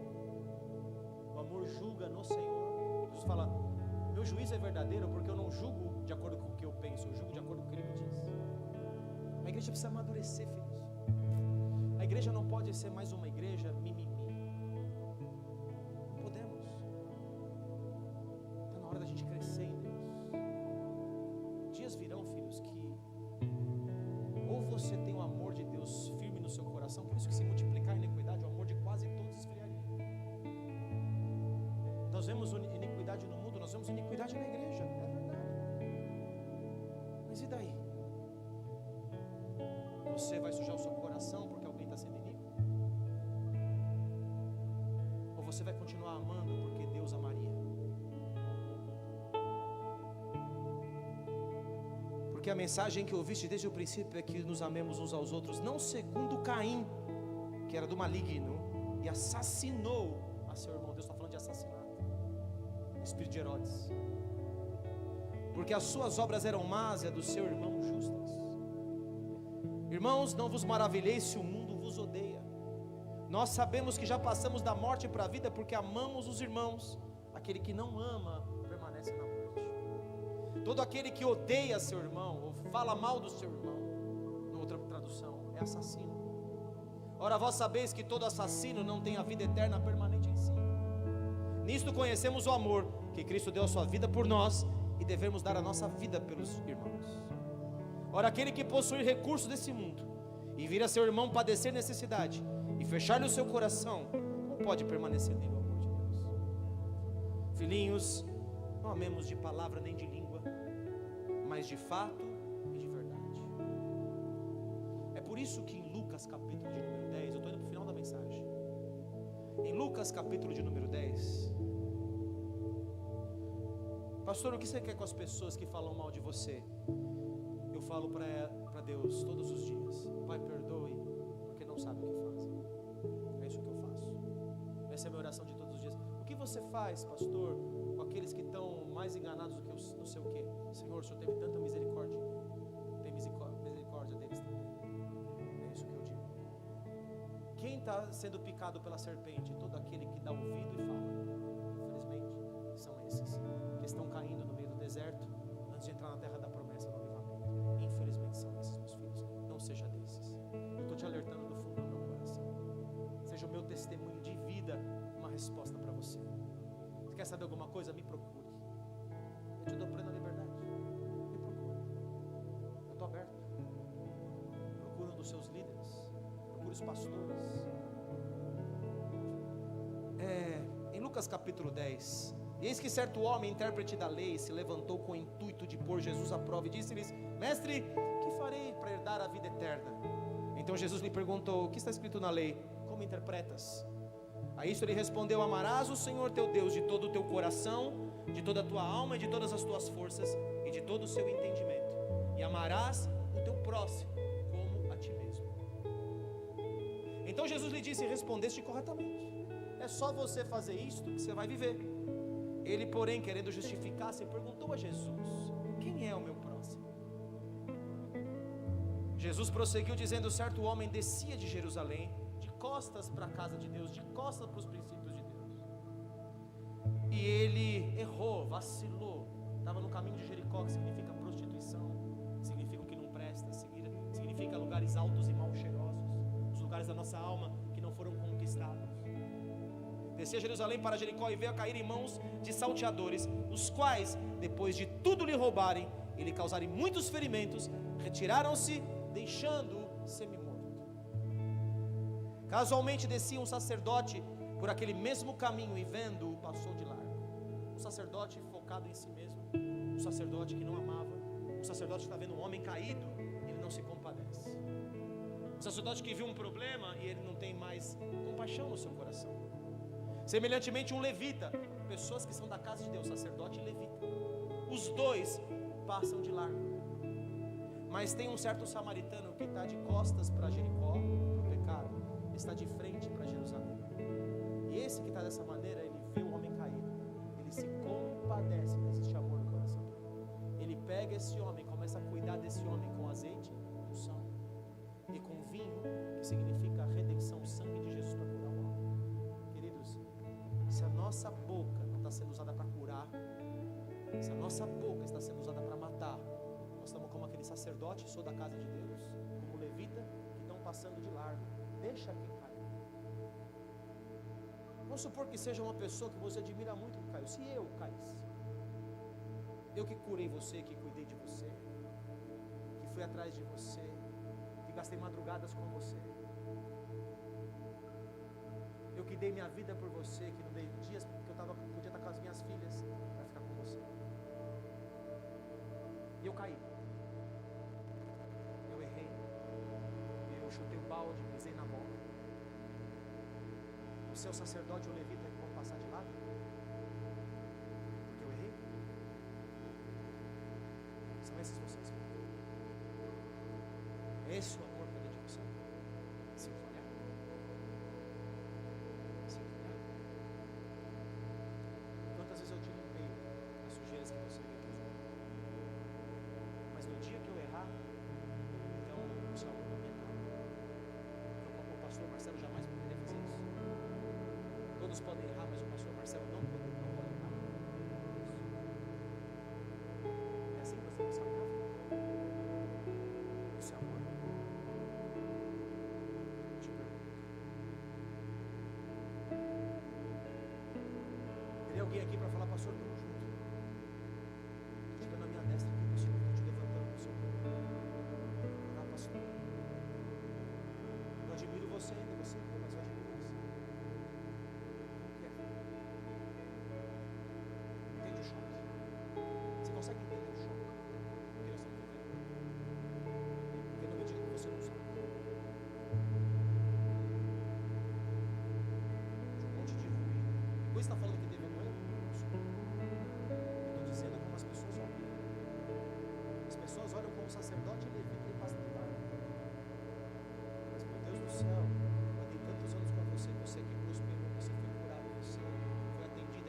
B: O amor julga no Senhor. Jesus fala: meu juízo é verdadeiro porque eu não julgo de acordo com o que eu penso, eu julgo de acordo com o que Ele me diz. A igreja precisa amadurecer, filhos. A igreja não pode ser mais uma igreja mimimi. Não podemos. Está na hora da gente crescer em Deus. Dias virão, filhos, que ou você tem o amor de Deus firme no seu coração, por isso que se multiplicar a iniquidade, o amor de quase todos esfriaria. Nós vemos iniquidade no mundo, nós vemos iniquidade na igreja, é verdade. Mas e daí? Você vai sujar o seu coração porque alguém está sendo iníquo? Ou você vai continuar amando porque Deus amaria? Porque a mensagem que ouviste desde o princípio é que nos amemos uns aos outros, não segundo Caim, que era do maligno e assassinou a seu irmão. Deus está falando de assassinato, espírito de Herodes. Porque as suas obras eram más e a do seu irmão justas. Irmãos, não vos maravilheis se o mundo vos odeia. Nós sabemos que já passamos da morte para a vida porque amamos os irmãos. Aquele que não ama permanece na morte. Todo aquele que odeia seu irmão ou fala mal do seu irmão, na outra tradução, é assassino. Ora, vós sabeis que todo assassino não tem a vida eterna permanente em si. Nisto conhecemos o amor, que Cristo deu a sua vida por nós, e devemos dar a nossa vida pelos irmãos. Ora, aquele que possui recursos desse mundo e vir a seu irmão padecer necessidade e fechar-lhe o seu coração, não pode permanecer nele o amor de Deus. Filhinhos, não amemos de palavra nem de língua, mas de fato e de verdade. É por isso que em Lucas capítulo de número 10, eu estou indo para o final da mensagem. Em Lucas capítulo de número 10, pastor, o que você quer com as pessoas que falam mal de você? Eu falo para Deus todos os dias: Pai, perdoe, porque não sabe o que fazem. É isso que eu faço. Essa é a minha oração de todos os dias. você faz, pastor, com aqueles que estão mais enganados do que não sei o quê? Senhor, o Senhor teve tanta misericórdia. Tem misericórdia deles também. É isso que eu digo. Quem está sendo picado pela serpente? Todo aquele que dá ouvido e fala. Infelizmente, são esses que estão caindo no meio do deserto antes de entrar na terra da promessa, no avivamento. Infelizmente são esses, meus filhos. Não seja desses. Eu estou te alertando do fundo do meu coração. Seja o meu testemunho de vida uma resposta para você. Você quer saber alguma coisa? Me procure. Eu te dou plena liberdade. Me procure. Eu estou aberto. Procure um dos seus líderes. Procure os pastores. Em Lucas capítulo 10, eis que certo homem, intérprete da lei, se levantou com o intuito de pôr Jesus à prova e disse-lhes: Mestre, que farei para herdar a vida eterna? Então Jesus lhe perguntou: o que está escrito na lei? Como interpretas? A isso ele respondeu: amarás o Senhor teu Deus de todo o teu coração, de toda a tua alma e de todas as tuas forças e de todo o seu entendimento, e amarás o teu próximo como a ti mesmo. Então Jesus lhe disse: respondeste corretamente. É só você fazer isto que você vai viver. Ele, porém, querendo justificar-se, perguntou a Jesus: quem é o meu próximo? Jesus prosseguiu dizendo: certo homem descia de Jerusalém, de costas para a casa de Deus, de costas para os princípios de Deus. E ele errou, vacilou. Estava no caminho de Jericó, que significa prostituição, significa o que não presta, significa lugares altos e mal cheirosos, os lugares da nossa alma que não foram conquistados. Descia a Jerusalém para Jericó e veio a cair em mãos de salteadores, os quais, depois de tudo lhe roubarem e lhe causarem muitos ferimentos, retiraram-se, deixando-o semi-morto. Casualmente descia um sacerdote por aquele mesmo caminho e vendo-o, passou de largo. Um sacerdote focado em si mesmo, um sacerdote que não amava, um sacerdote que está vendo um homem caído e ele não se compadece, um sacerdote que viu um problema e ele não tem mais compaixão no seu coração. Semelhantemente um levita, pessoas que são da casa de Deus, sacerdote e levita, os dois passam de largo. Mas tem um certo samaritano que está de costas para Jericó, para o pecado, está de frente para Jerusalém. E esse que está dessa maneira, ele vê o homem caído, ele se compadece, não existe amor no coração dele. Ele pega esse homem, começa a cuidar desse homem com azeite, unção, e com vinho, que significa redenção, o sangue de Jesus para curar o homem. Queridos, se a nossa boca não está sendo usada para curar, se a nossa boca está sendo usada para matar, nós estamos como aquele sacerdote, sou da casa de Deus, como levita, que estão passando de largo. Deixa quem cai. Vamos supor que seja uma pessoa que você admira muito que caiu. Se eu caísse, eu que curei você, que cuidei de você, que fui atrás de você, que gastei madrugadas com você, eu que dei minha vida por você, que não dei dias porque eu podia estar com as minhas filhas para ficar com você. E eu caí, eu errei, eu chutei o balde, pisei na bola. O seu sacerdote ou levita vão passar de lado? Porque eu errei? São esses vocês. É esse o amor que eu dedico a você. Se falhar. Se falhar. Quantas vezes eu te limpei as sujeiras que você recusou? Mas no dia que eu errar, então o seu amor não me entra. O pastor Marcelo jamais poderia fazer isso. Todos podem errar, mas o pastor Marcelo não pode errar. É assim que você não sabe nada. Isso é amor. Te pergunto. Teria alguém aqui para falar: pastor, estamos juntos. Estou te dando a minha destra aqui, pastor. Estou te levantando do seu corpo. Ah, pastor. Eu admiro você ainda, você, mas eu admiro você. Entende o choque? Você consegue entender o choque que nós estamos vivendo? Porque na medida que você não sabe, de um monte de ruído. Depois está falando que teve não é ruído. Eu estou dizendo como as pessoas olham. As pessoas olham como sacerdote e levita e passa de barco. Mas meu Deus do céu, eu andei tantos anos com você, você que prosperou, você foi curado, você foi atendido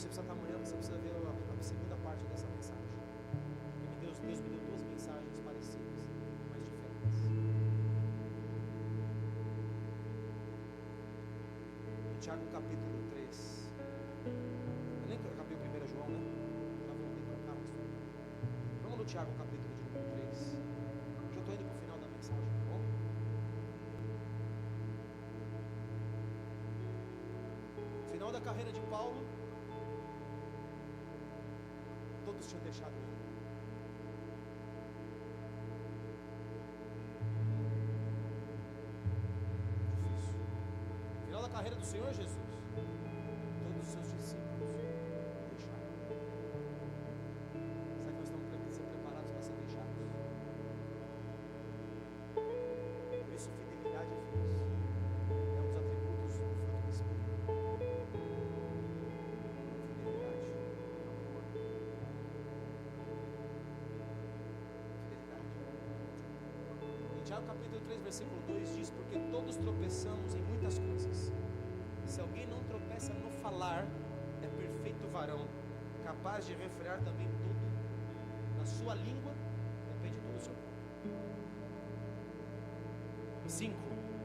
B: Você precisa estar amanhã, você precisa ver a segunda parte dessa mensagem. Porque Deus me deu duas mensagens parecidas, mas diferentes. Em Tiago capítulo 3. Eu nem acabei o 1 João, né? Já voltei para cá. Vamos no Tiago capítulo de número 3. Já estou indo para o final da mensagem, tá bom? Final da carreira de Paulo. Todos tinham deixado ele. Difícil. Final da carreira do Senhor Jesus. Todos os seus discípulos deixaram. Será que nós estamos preparados para ser deixados? Por isso, fidelidade, filhos, é um dos atributos do fruto do Espírito. Fidelidade, amor. Em Tiago capítulo 3, versículo 2 diz: porque todos tropeçamos em muitas coisas. Se alguém não tropeça no falar, é perfeito varão, capaz de refrear também tudo. Na sua língua, depende tudo do seu corpo. 5.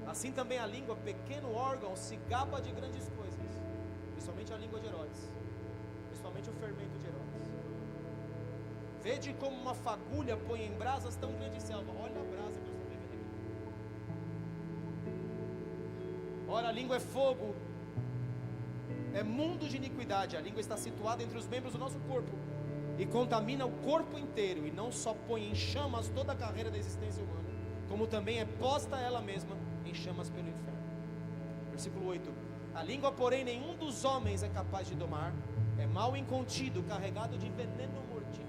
B: Assim também a língua, pequeno órgão, se gaba de grandes coisas, principalmente a língua de Herodes, principalmente o fermento de Herodes. Vede como uma fagulha põe em brasas tão grande selva. Olha a brasa que eu estou vivendo aqui. Ora, a língua é fogo, é mundo de iniquidade. A língua está situada entre os membros do nosso corpo e contamina o corpo inteiro, e não só põe em chamas toda a carreira da existência humana, como também é posta ela mesma em chamas pelo inferno. Versículo 8. A língua, porém, nenhum dos homens é capaz de domar, é mal incontido, carregado de veneno mortífero.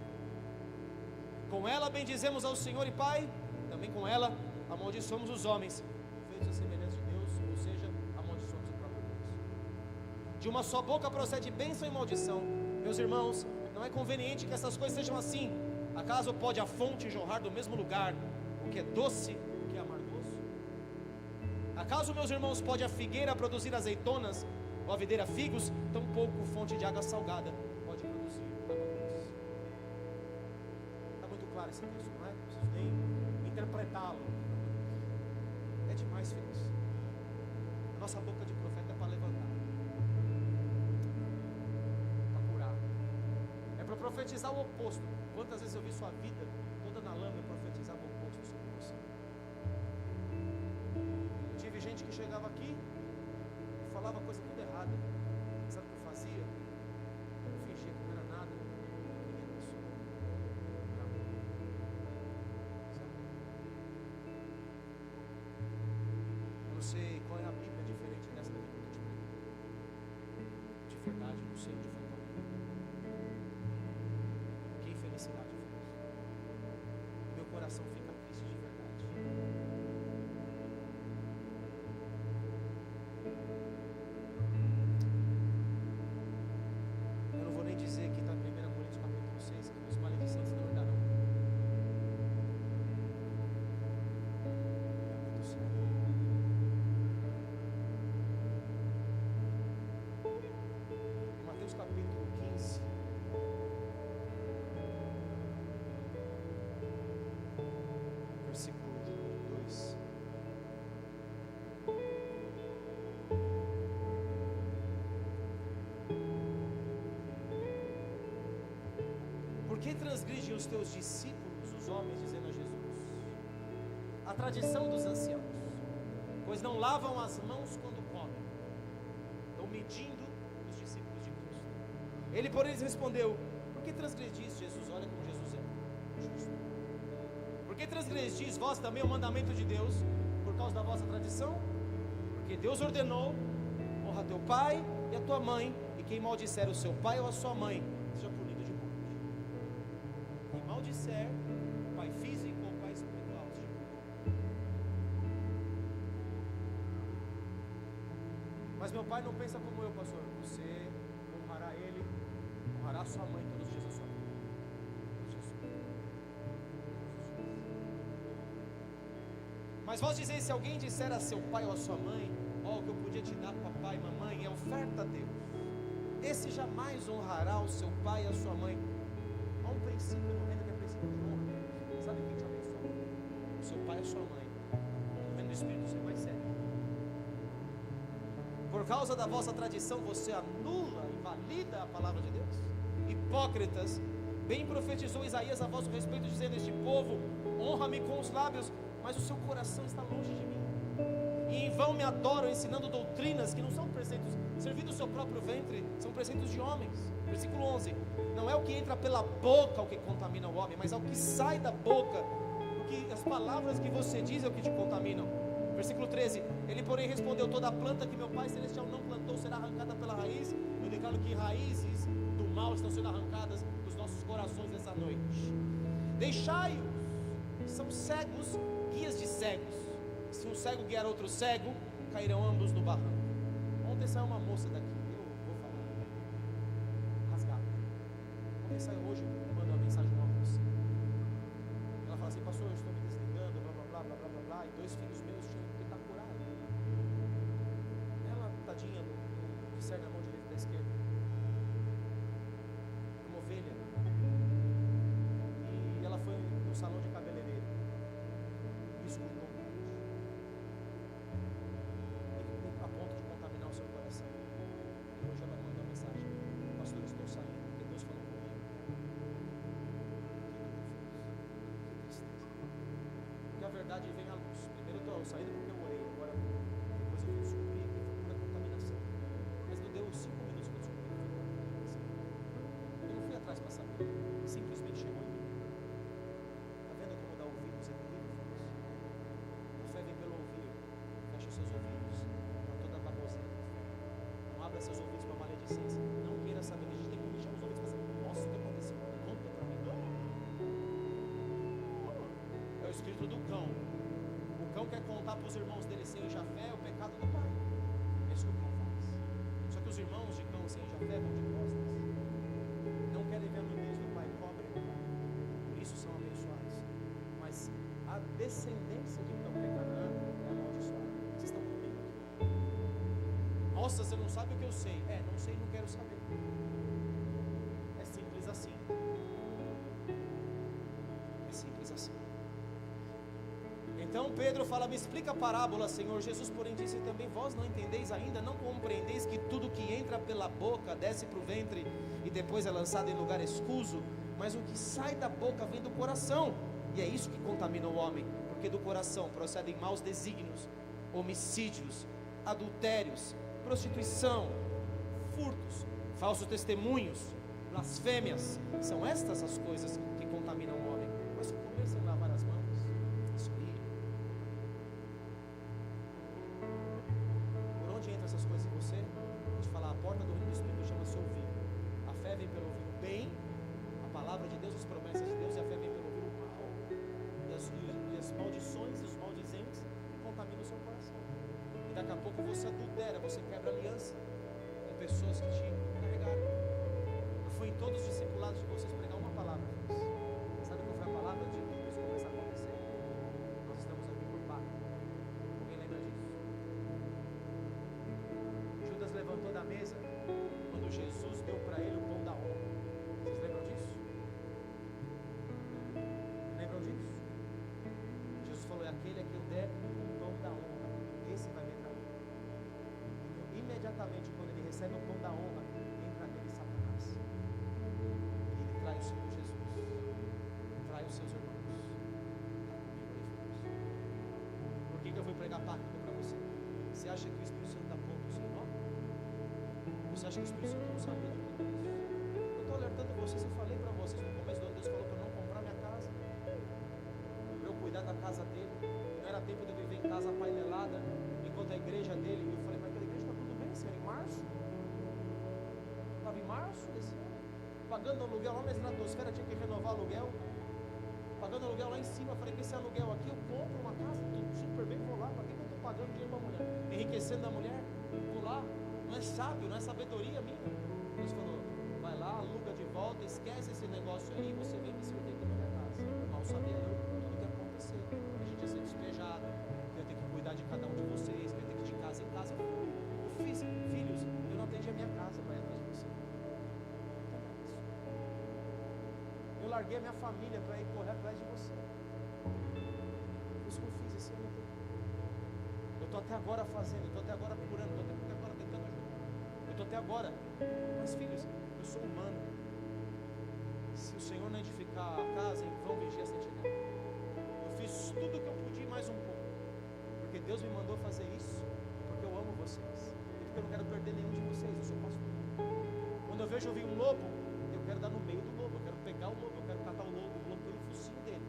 B: Com ela bendizemos ao Senhor e Pai, também com ela amaldiçoamos os homens, feitos à semelhança de Deus, ou seja, amaldiçoamos o próprio Deus. De uma só boca procede bênção e maldição. Meus irmãos, não é conveniente que essas coisas sejam assim. Acaso pode a fonte jorrar do mesmo lugar o que é doce e o que é amargoso? Acaso, meus irmãos, pode a figueira produzir azeitonas, ou a videira figos? Tampouco fonte de água salgada pode produzir água doce. Está muito claro esse texto, não é? Não preciso nem interpretá-lo. É demais, filhos. A nossa boca de profeta é para levantar, para curar, é para profetizar o oposto. Quantas vezes eu vi sua vida toda na lama e profetizava o oposto sobre você? Eu tive gente que chegava aqui e falava coisa tudo errada. Sabe o que eu fazia? Eu fingia que não era nada. Eu queria a pessoa. Sabe? Eu não sei qual é a Bíblia diferente dessa daqui que eu estou te pregando. De verdade, não sei onde foi qual. Que infelicidade, filhos. Meu coração fica triste de verdade. Eu não vou nem dizer que está em 1 Coríntios capítulo 6, que os maledicentes não herdarão. É muito sério. Em Mateus capítulo 15, versículo 2. Por que transgridem os teus discípulos, os homens, dizendo a Jesus, a tradição dos anciãos, pois não lavam as mãos quando comem? Estão medindo os discípulos de Cristo. Ele, porém, lhes respondeu: por que transgredis, Jesus? Olha como Jesus é justo. Por que transgredis vós também o mandamento de Deus, por causa da vossa tradição? Porque Deus ordenou: honra teu pai e a tua mãe, e quem maldisser o seu pai ou a sua mãe, seja punido de morte. Quem maldisser o pai físico ou o pai espiritual, seja punido. Mas meu pai não pensa como eu, pastor. Você honrará ele, honrará sua mãe todos os dias da sua vida. Mas vós dizeis: se alguém disser a seu pai ou a sua mãe, ó, o que eu podia te dar, papai e mamãe, é oferta a Deus.
A: esse jamais honrará o seu pai e a sua mãe. Há um princípio no reino que é princípio de honra. Sabe quem te abençoa? O seu pai e a sua mãe. No reino do Espírito você é mais sério. Por causa da vossa tradição, você anula, invalida a palavra de Deus. Hipócritas, bem profetizou Isaías a vosso respeito, dizendo: este povo honra-me com os lábios, mas o seu coração está longe de mim. E em vão me adoram, ensinando doutrinas que não são preceitos, servindo o seu próprio ventre, são preceitos de homens. Versículo 11: não é o que entra pela boca o que contamina o homem, mas é o que sai da boca, porque as palavras que você diz é o que te contaminam. Versículo 13: ele porém respondeu: toda planta que meu Pai Celestial não plantou será arrancada pela raiz. Eu declaro que raízes do mal estão sendo arrancadas dos nossos corações nessa noite. Deixai-os, são cegos, guias de cegos. Se um cego guiar outro cego, cairão ambos no barranco. Ontem saiu uma moça daqui, eu vou falar, rasgada. Ontem saiu, hoje manda uma mensagem uma moça. Ela fala assim: pastor, eu estou me desligando, blá blá blá blá blá blá blá, e 2 filhos meus tinham que estar curados. Ela, tadinha, não discerne a mão direita da esquerda, uma ovelha. E ela foi no salão de cabeleireiro e escutou um monte, a ponto de contaminar o seu coração. E hoje ela manda uma mensagem: pastor, eu estou saindo porque Deus falou comigo. Que tristeza. Porque a verdade vem à luz. Primeiro eu estou saindo porque eu orei, agora depois eu fui descobrir que foi pura contaminação. Mas não deu 5 minutos para descobrir que foi pura contaminação. Eu não fui atrás para saber, simplesmente chegou em mim. Está vendo como dá ouvidos é comigo, filhos? A fé vem pelo ouvir. Fecha os seus ouvidos para toda baboseira. Não abra seus ouvidos para maledicência. Não queira saber. A gente tem que fechar os ouvidos para saber: nossa, o que aconteceu? Conta para mim. É o espírito do cão. O cão quer contar para os irmãos dele sem Jafé o pecado do pai. É isso que o cão faz. Só que os irmãos de cão sem Jafé vão de costas. Não querem ver a nudez do pai, cobrem o pai. Por isso são abençoados. Mas a descendência de cão que é Canaã é amaldiçoada. Vocês estão comigo aqui? Nossa, você não sabe o que eu sei. Não sei, não quero saber. É simples assim. É simples assim. Então Pedro fala: me explica a parábola, Senhor. Jesus, porém, disse também: vós não entendeis ainda, não compreendeis que tudo que entra pela boca desce para o ventre e depois é lançado em lugar escuso, mas o que sai da boca vem do coração, e é isso que contamina o homem, porque do coração procedem maus desígnios, homicídios, adultérios, prostituição, furtos, falsos testemunhos, blasfêmias. São estas as coisas que contaminam o homem. Mas comer sem lavar as mãos, isso aí. Por onde entram essas coisas em você? Vou te falar: a porta do reino do Espírito chama-se ouvir. A fé vem pelo ouvir o bem, a palavra de Deus, as promessas de Deus, e a fé vem pelo ouvir o mal. E as maldições e os maldizentes contaminam o seu coração. E daqui a pouco você adultera, você quebra aliança com pessoas que te carregaram. Eu fui em todos os discipulados de vocês pregar uma palavra. Sabe qual foi a palavra de tudo isso começar a acontecer? Nós estamos aqui por pacto. Alguém lembra disso? Judas levantou da mesa quando Jesus deu para ele o pão da honra. Vocês lembram disso? Lembram disso? Jesus falou: é aquele a quem eu der o pão da honra, esse vai me trair. Imediatamente quando ele recebe o pão da honra, entra nele Satanás. E ele trai o Senhor Jesus, trai os seus irmãos. Por que eu fui pregar pacto para você? Você acha que o Espírito Santo dá ponto no seu nome? Você acha que o Espírito Santo não sabia de tudo isso? Eu estou alertando vocês. Eu falei para vocês no começo do ano: Deus falou para eu não comprar minha casa, para eu cuidar da casa dele. Não era tempo de eu viver em casa apainelada enquanto a igreja dele. Eu falei: mas a igreja está tudo bem, Senhor, em março? Estava em março desse ano, pagando aluguel lá na estratosfera, tinha que renovar aluguel, pagando aluguel lá em cima. Eu falei: que esse aluguel aqui eu compro uma casa, tudo super bem, vou lá. Para que eu estou pagando dinheiro para a mulher? Enriquecendo a mulher? Vou lá. Não é sábio, não é sabedoria minha. Deus falou: vai lá, aluga de volta, esquece esse negócio aí, você vem me servir aqui na minha casa. Mal sabia eu tudo o que ia acontecer. A gente ia ser despejado, eu ia ter que cuidar de cada um de vocês, eu ia ter que ir de casa em casa. Eu fiz, filhos, eu não atendi a minha casa para ir atrás de vocês.
B: larguei a minha família para ir correr atrás de você. Isso que eu fiz esse ano. Eu estou até agora fazendo, eu estou até agora procurando, eu estou até agora tentando ajudar. Eu estou até agora. Mas filhos, eu sou humano. Se o Senhor não edificar a casa, em vão vigia a sentinela. Eu fiz tudo o que eu pude e mais um pouco. Porque Deus me mandou fazer isso, porque eu amo vocês. E porque eu não quero perder nenhum de vocês, eu sou pastor. Quando eu vejo vir um lobo, eu quero dar no meio do lobo, eu quero pegar o lobo, eu quero catar o lobo pelo focinho dele.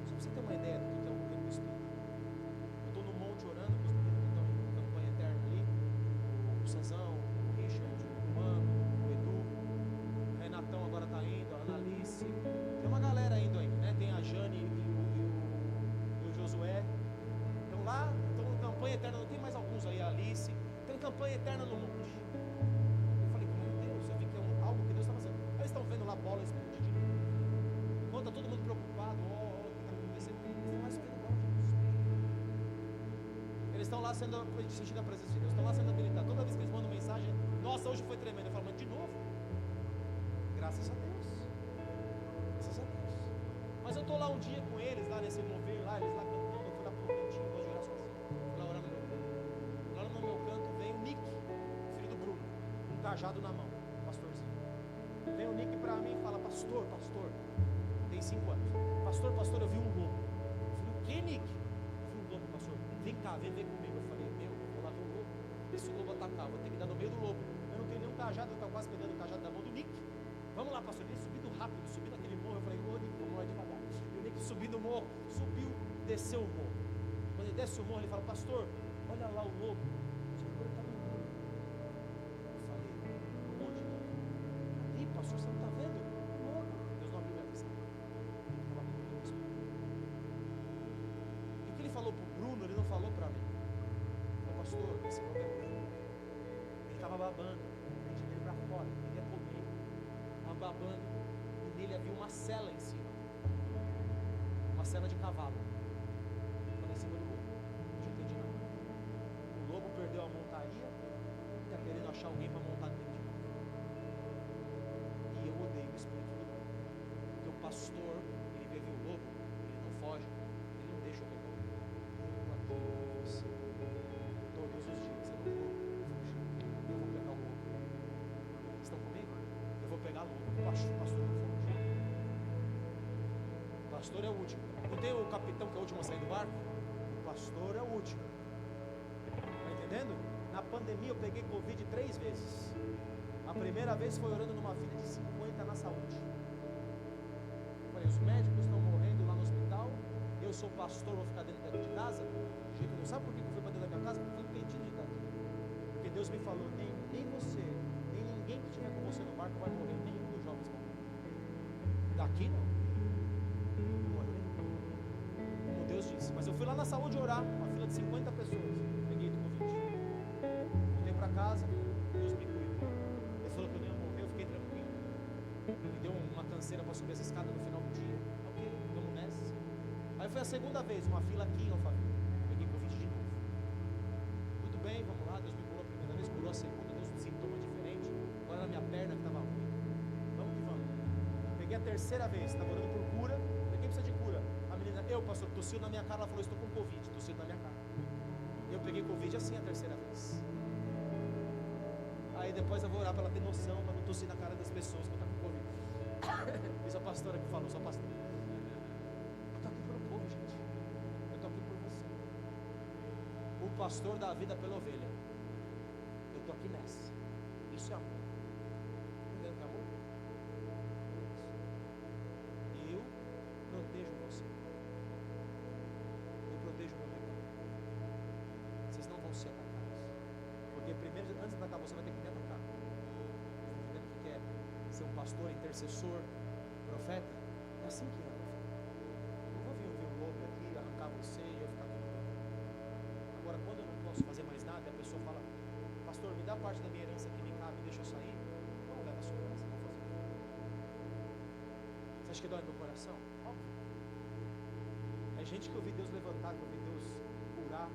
B: Só para você ter uma ideia do que é o governo do Espírito. Eu estou no monte orando com os meninos que estão em campanha eterna ali, o Sanzão, o Richard, o Mano, o Edu, o Renatão agora está indo, a Analice, tem uma galera indo ainda, né? Tem a Jane e o Josué, estão lá, estão em campanha eterna, não tem mais alguns aí, a Alice, estão em campanha eterna no monte. Eu falei, meu Deus, eu vi que é algo que Deus está fazendo. Eles estão vendo lá a bola explodir de novo. Enquanto está todo mundo preocupado, o que está acontecendo? Eles estão lá vendo bola de luz. Eles estão lá sentindo a presença de Deus, estão lá sendo habilitados. Toda vez que eles mandam mensagem, nossa, hoje foi tremendo. Eu falo, mas de novo? Graças a Deus. Graças a Deus. Mas eu estou lá um dia com eles, lá nesse mover, lá, eles lá cantando. Eu fui lá pro cantinho, gosto de orar sozinho. Fui lá orar no meu canto. Lá no meu canto vem o Nick, filho do Bruno, com um cajado na mão, pastorzinho. Vem o Nick para mim e fala, pastor, tem 5 anos. Pastor, eu vi um lobo. Eu falei, o que, Nick? Eu vi um lobo, pastor. Vem cá, vem comigo. Eu falei, eu vou lá ver o lobo. Esse lobo atacar, vou ter que dar no meio do lobo. Eu não tenho nenhum cajado, eu estava quase pegando o cajado da mão do Nick. Vamos lá, pastor. Ele subindo rápido, subindo aquele morro. Eu falei, ô Nick, vamos lá devagar. E o Nick subindo o morro, desceu o morro. Quando ele desce o morro, ele fala, pastor, olha lá o lobo. Ele está no morro. Eu falei, onde? Ali, pastor, você não está vendo? O morro. Deus não abriu minha visão. Ele estava com Deus. E o que ele falou para o Bruno, ele não falou para mim. Ô pastor, esse lobo é Bruno. Ele estava babando, a gente dele para fora, ele ia comer, estava babando, e nele havia uma cela em cima, uma cela de cavalo, estava em cima do lobo, não tinha entendido nada. O lobo perdeu a montaria, está querendo achar alguém para montar nele de novo. E eu odeio o espírito do lobo, porque o pastor, ele vê o lobo, ele não foge, ele não deixa o lobo. Eu estou aqui com você. Todos os dias eu não vou fugir, eu vou pegar o lobo. Estão comigo? Eu vou pegar lobo. O pastor não foge. O pastor é o último. Não tem o capitão que é o último a sair do barco? O pastor é o último. Está entendendo? Na pandemia eu peguei Covid 3 vezes. A primeira vez foi orando numa fila de 50 na saúde. Eu falei, os médicos estão morrendo lá no hospital. Eu sou pastor, vou ficar dentro de casa? De jeito nenhum. Sabe por que eu fui para dentro da minha casa? Porque eu fui impedido de estar aqui. Porque Deus me falou, nem você, nem ninguém que estiver com você no barco vai morrer, nenhum dos jovens vai morrer. Daqui não. Não morreu nenhum. Como Deus disse. Mas eu fui lá na saúde orar, uma fila de 50 pessoas. Peguei do Covid. Voltei para casa, Deus me cuidou. Ele falou que eu não ia morrer, eu fiquei tranquilo. Me deu uma canseira para subir essa escada no final do dia. Ok, vamos nessa. Aí foi a segunda vez, uma fila aqui em Alphaville. Peguei Covid de novo. Muito bem, vamos lá. Deus me curou a primeira vez, curou a segunda, Deus um sintoma diferente. Agora era a minha perna que estava ruim. Vamos que vamos. Peguei a terceira vez, estava orando por cura. Falei, quem precisa de cura? A menina, pastor, tossiu na minha cara. Ela falou, estou com Covid, tossiu na minha cara. Eu peguei Covid assim a terceira vez. Aí depois eu vou orar para ela ter noção, para não tossir na cara das pessoas que eu estou com Covid. Isso a pastora que falou, só a pastora. Eu estou aqui pelo povo, gente. Eu estou aqui por você. O pastor dá a vida pela ovelha. Eu estou aqui nessa. Isso é amor. Entendeu que é amor? Eu protejo você. Eu protejo o meu rebanho. Vocês não vão ser atacados. Porque primeiro, antes de atacar, você vai ter que me atacar. Entendendo o que é ser um pastor, intercessor, profeta? É assim que é. Eu vou vir um lobo aqui, arrancar você e eu ficar tudo. Agora, quando eu não posso fazer mais nada, a pessoa fala, pastor, me dá parte da minha herança que me cabe, deixa eu sair. Eu não levo a sua herança, não vou fazer. Você acha que dói no meu coração? Óbvio. É gente que eu vi Deus levantar, que eu vi Deus curar,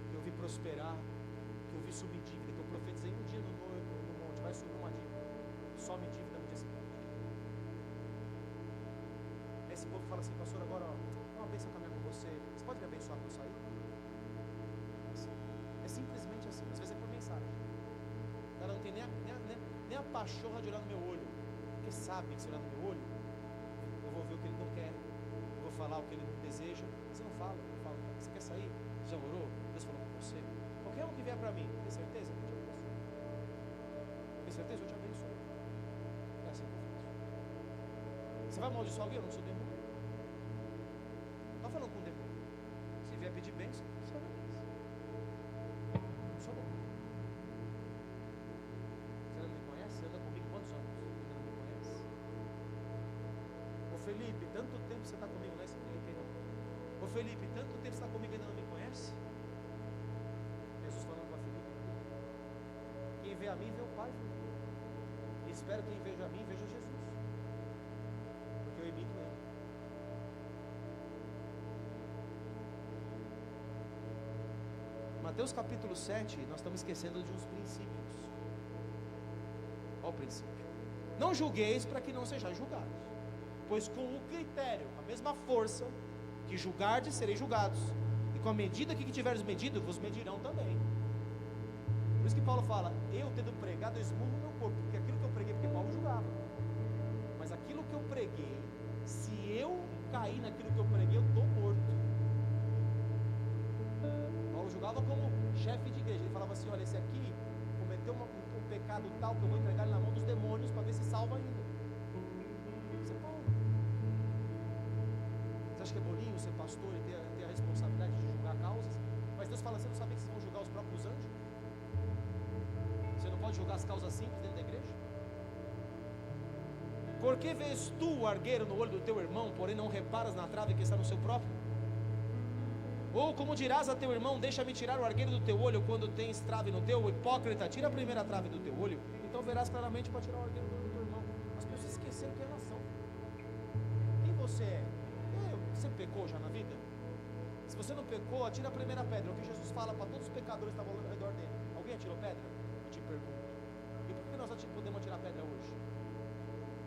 B: que eu vi prosperar, que eu vi subir dívida, que eu profetizei um dia no monte, vai subir uma dívida, some dívida no dia seguinte. povo fala assim, pastor, agora ó, é uma bênção caminhar com você. Você pode me abençoar quando eu sair? É simplesmente assim, às vezes é por mensagem. Ela não tem nem a pachorra de olhar no meu olho, porque sabe que se olhar no meu olho, eu vou ver o que ele não quer, eu vou falar o que ele não deseja. Você não fala, eu falo, você quer sair? Já orou? Deus falou com você. Qualquer um que vier para mim, tem certeza? Eu te abençoo. Tem certeza? Eu te abençoo. É assim que eu faço. Você vai amaldiçoar alguém? Eu não sou demônio. Não está falando com o demônio. Se vier pedir bênção, você vai bênção. Não sou bom. Você não me conhece? Você anda comigo quantos anos? Você não me conhece? Ô Felipe, tanto tempo você está comigo, não é esse Felipe não? Ô Felipe, tanto tempo você está comigo e ainda não me conhece? Jesus falando com a Felipe. Quem vê a mim, vê o Pai. E espero que quem veja a mim, veja Jesus. Porque eu imito ele. Mateus capítulo 7, nós estamos esquecendo de uns princípios. Olha o princípio. Não julgueis para que não sejais julgados, pois com o critério, a mesma força que julgardes, sereis julgados, e com a medida que tiveres medido, vos medirão também. Por isso que Paulo fala, eu tendo pregado, eu esmurro o meu corpo, porque aquilo que eu preguei, porque Paulo julgava, mas aquilo que eu preguei, se eu cair naquilo que eu preguei, eu estou morto. Paulo julgava como chefe de igreja, ele falava assim, olha, esse aqui cometeu um pecado tal, que eu vou entregar ele na mão dos demônios, para ver se salva ainda. Isso é Paulo. Você acha que é bolinho ser pastor e ter a responsabilidade de julgar causas? Mas Deus fala, você não sabia que vocês vão julgar os próprios anjos? Você não pode julgar as causas simples dentro da igreja? Por que vês tu o argueiro no olho do teu irmão, porém não reparas na trave que está no seu próprio? Ou como dirás a teu irmão, deixa-me tirar o argueiro do teu olho, quando tens trave no teu? Hipócrita, tira a primeira trave do teu olho, então verás claramente para tirar o argueiro do olho do teu irmão. As pessoas esqueceram quem elas são. Quem você é? Você pecou já na vida? Se você não pecou, atira a primeira pedra. O que Jesus fala para todos os pecadores que estavam ao redor dele. Alguém atirou pedra? Eu te pergunto. E por que nós podemos atirar pedra hoje?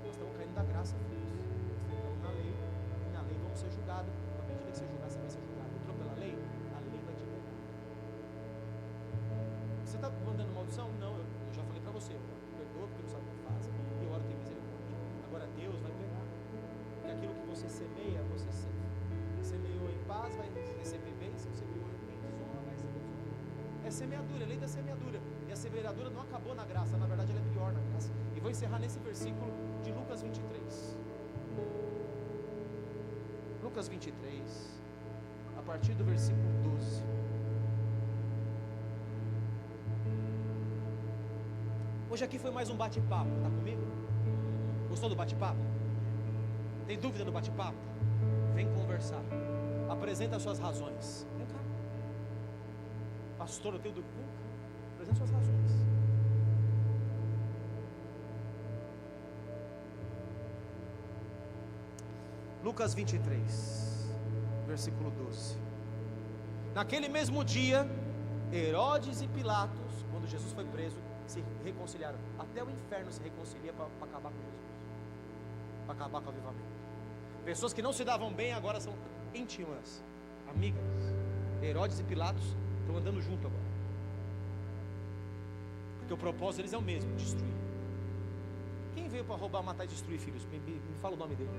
B: Nós estamos caindo da graça, filhos. Nós estamos na lei, e na lei vamos ser julgados. À medida que você julgar, você vai ser julgado. Entrou pela lei, a lei vai te pegar. Você está mandando maldição? Não, eu já falei para você. Perdoa porque não sabe o que faz. E ora tem misericórdia. Agora Deus vai pegar. Porque aquilo que você semeia, você semeia. Semeou em paz, vai receber bênção. Semeou em desonra, vai receber desonra. É semeadura, é lei da semeadura. E a semeadura não acabou na graça, na verdade ela é melhor na graça. E vou encerrar nesse versículo de Lucas 23. Lucas 23, a partir do versículo 12. Hoje aqui foi mais um bate-papo, tá comigo? Gostou do bate-papo? Tem dúvida no bate-papo? Vem conversar. Apresenta as suas razões. Vem cá. Pastor, eu tenho dúvida. Vem cá. Apresenta suas razões. Lucas 23, versículo 12. Naquele mesmo dia, Herodes e Pilatos, quando Jesus foi preso, se reconciliaram. Até o inferno se reconcilia para acabar com Jesus, para acabar com o avivamento. Pessoas que não se davam bem agora são íntimas, amigas. Herodes e Pilatos estão andando junto agora, porque o propósito deles é o mesmo: destruir. Quem veio para roubar, matar e destruir, filhos? Me fala o nome dele.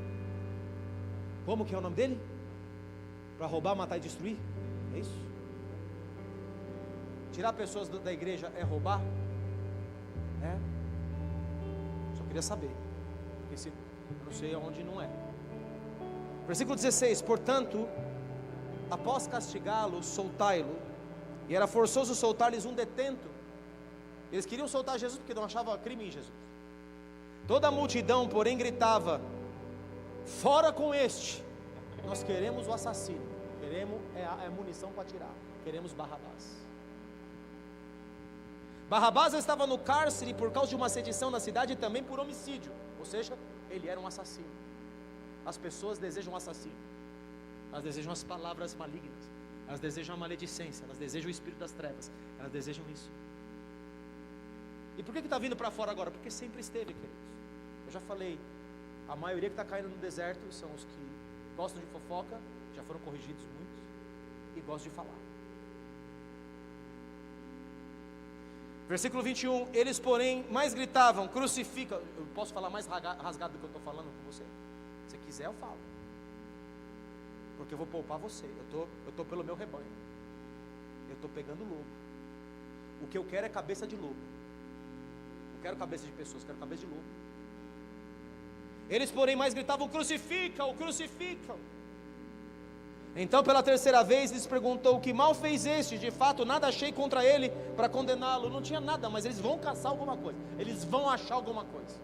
B: Como que é o nome dele? Para roubar, matar e destruir? É isso? Tirar pessoas da igreja é roubar? É? Só queria saber, porque se, eu não sei aonde não é. Versículo 16: portanto, após castigá-lo, soltai-lo. E era forçoso soltar-lhes um detento. Eles queriam soltar Jesus porque não achavam crime em Jesus. Toda a multidão, porém, gritava: fora com este, nós queremos o assassino, queremos é munição para tirar, queremos Barrabás. Barrabás estava no cárcere por causa de uma sedição na cidade e também por homicídio, ou seja, ele era um assassino. As pessoas desejam um assassino, elas desejam as palavras malignas, elas desejam a maledicência, elas desejam o espírito das trevas, elas desejam isso. E por que está vindo para fora agora? Porque sempre esteve, queridos. Eu já falei, a maioria que está caindo no deserto são os que
A: gostam de fofoca, já foram corrigidos muitos, e gostam de falar. Versículo 21, eles porém mais gritavam, crucifica. Eu posso falar mais rasgado do que eu estou falando com você? Se quiser eu falo, porque eu vou poupar você. Eu estou pelo meu rebanho, eu estou pegando lobo. O que eu quero é cabeça de lobo. Não quero cabeça de pessoas, quero cabeça de lobo. Eles porém mais gritavam, crucificam, crucificam. Então pela terceira vez lhes perguntou, que mal fez este? De fato nada achei contra ele para condená-lo. Não tinha nada, mas eles vão caçar alguma coisa, eles vão achar alguma coisa.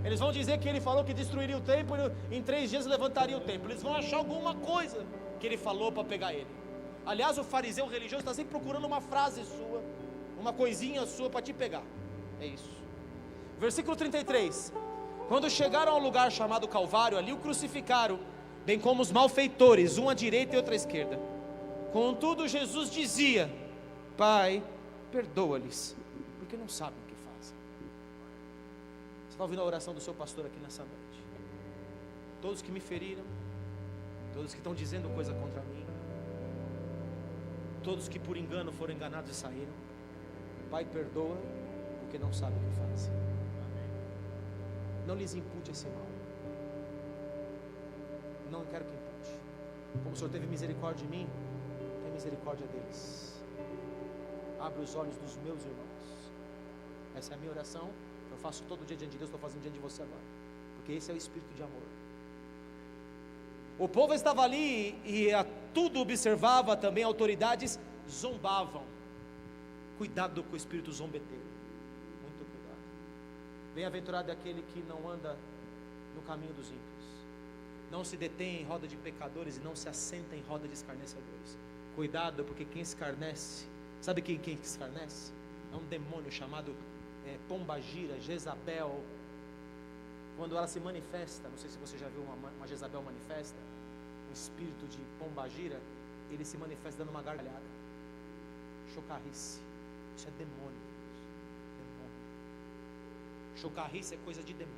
A: Eles vão dizer que ele falou que destruiria o templo, em 3 dias levantaria o templo. Eles vão achar alguma coisa que ele falou para pegar ele. Aliás, o fariseu religioso está sempre procurando uma frase sua, uma coisinha sua para te pegar. É isso. Versículo 33. Quando chegaram ao lugar chamado Calvário, ali o crucificaram, bem como os malfeitores, um à direita e outro à esquerda. Contudo Jesus dizia, Pai, perdoa-lhes, porque não sabem o que fazem. Você está ouvindo a oração do seu pastor aqui nessa noite? Todos que me feriram, todos que estão dizendo coisa contra mim, todos que por engano foram enganados e saíram, Pai, perdoa, porque não sabem o que fazem. Não lhes impute esse mal. Não quero que impute. Como o Senhor teve misericórdia de mim, tem misericórdia deles. Abre os olhos dos meus irmãos. Essa é a minha oração. Eu faço todo dia diante de Deus, estou fazendo diante de você agora, porque esse é o espírito de amor. O povo estava ali e a tudo observava, também autoridades zombavam. Cuidado com o espírito zombeteiro. Muito cuidado. Bem-aventurado é aquele que não anda no caminho dos ímpios, não se detém em roda de pecadores e não se assenta em roda de escarnecedores. Cuidado, porque quem escarnece, sabe quem escarnece? É um demônio chamado Pombagira, Jezabel. Quando ela se manifesta, não sei se você já viu uma Jezabel manifesta, um espírito de Pombagira, ele se manifesta dando uma gargalhada, chocarrice. Isso é demônio. Chocarrice é coisa de demônio.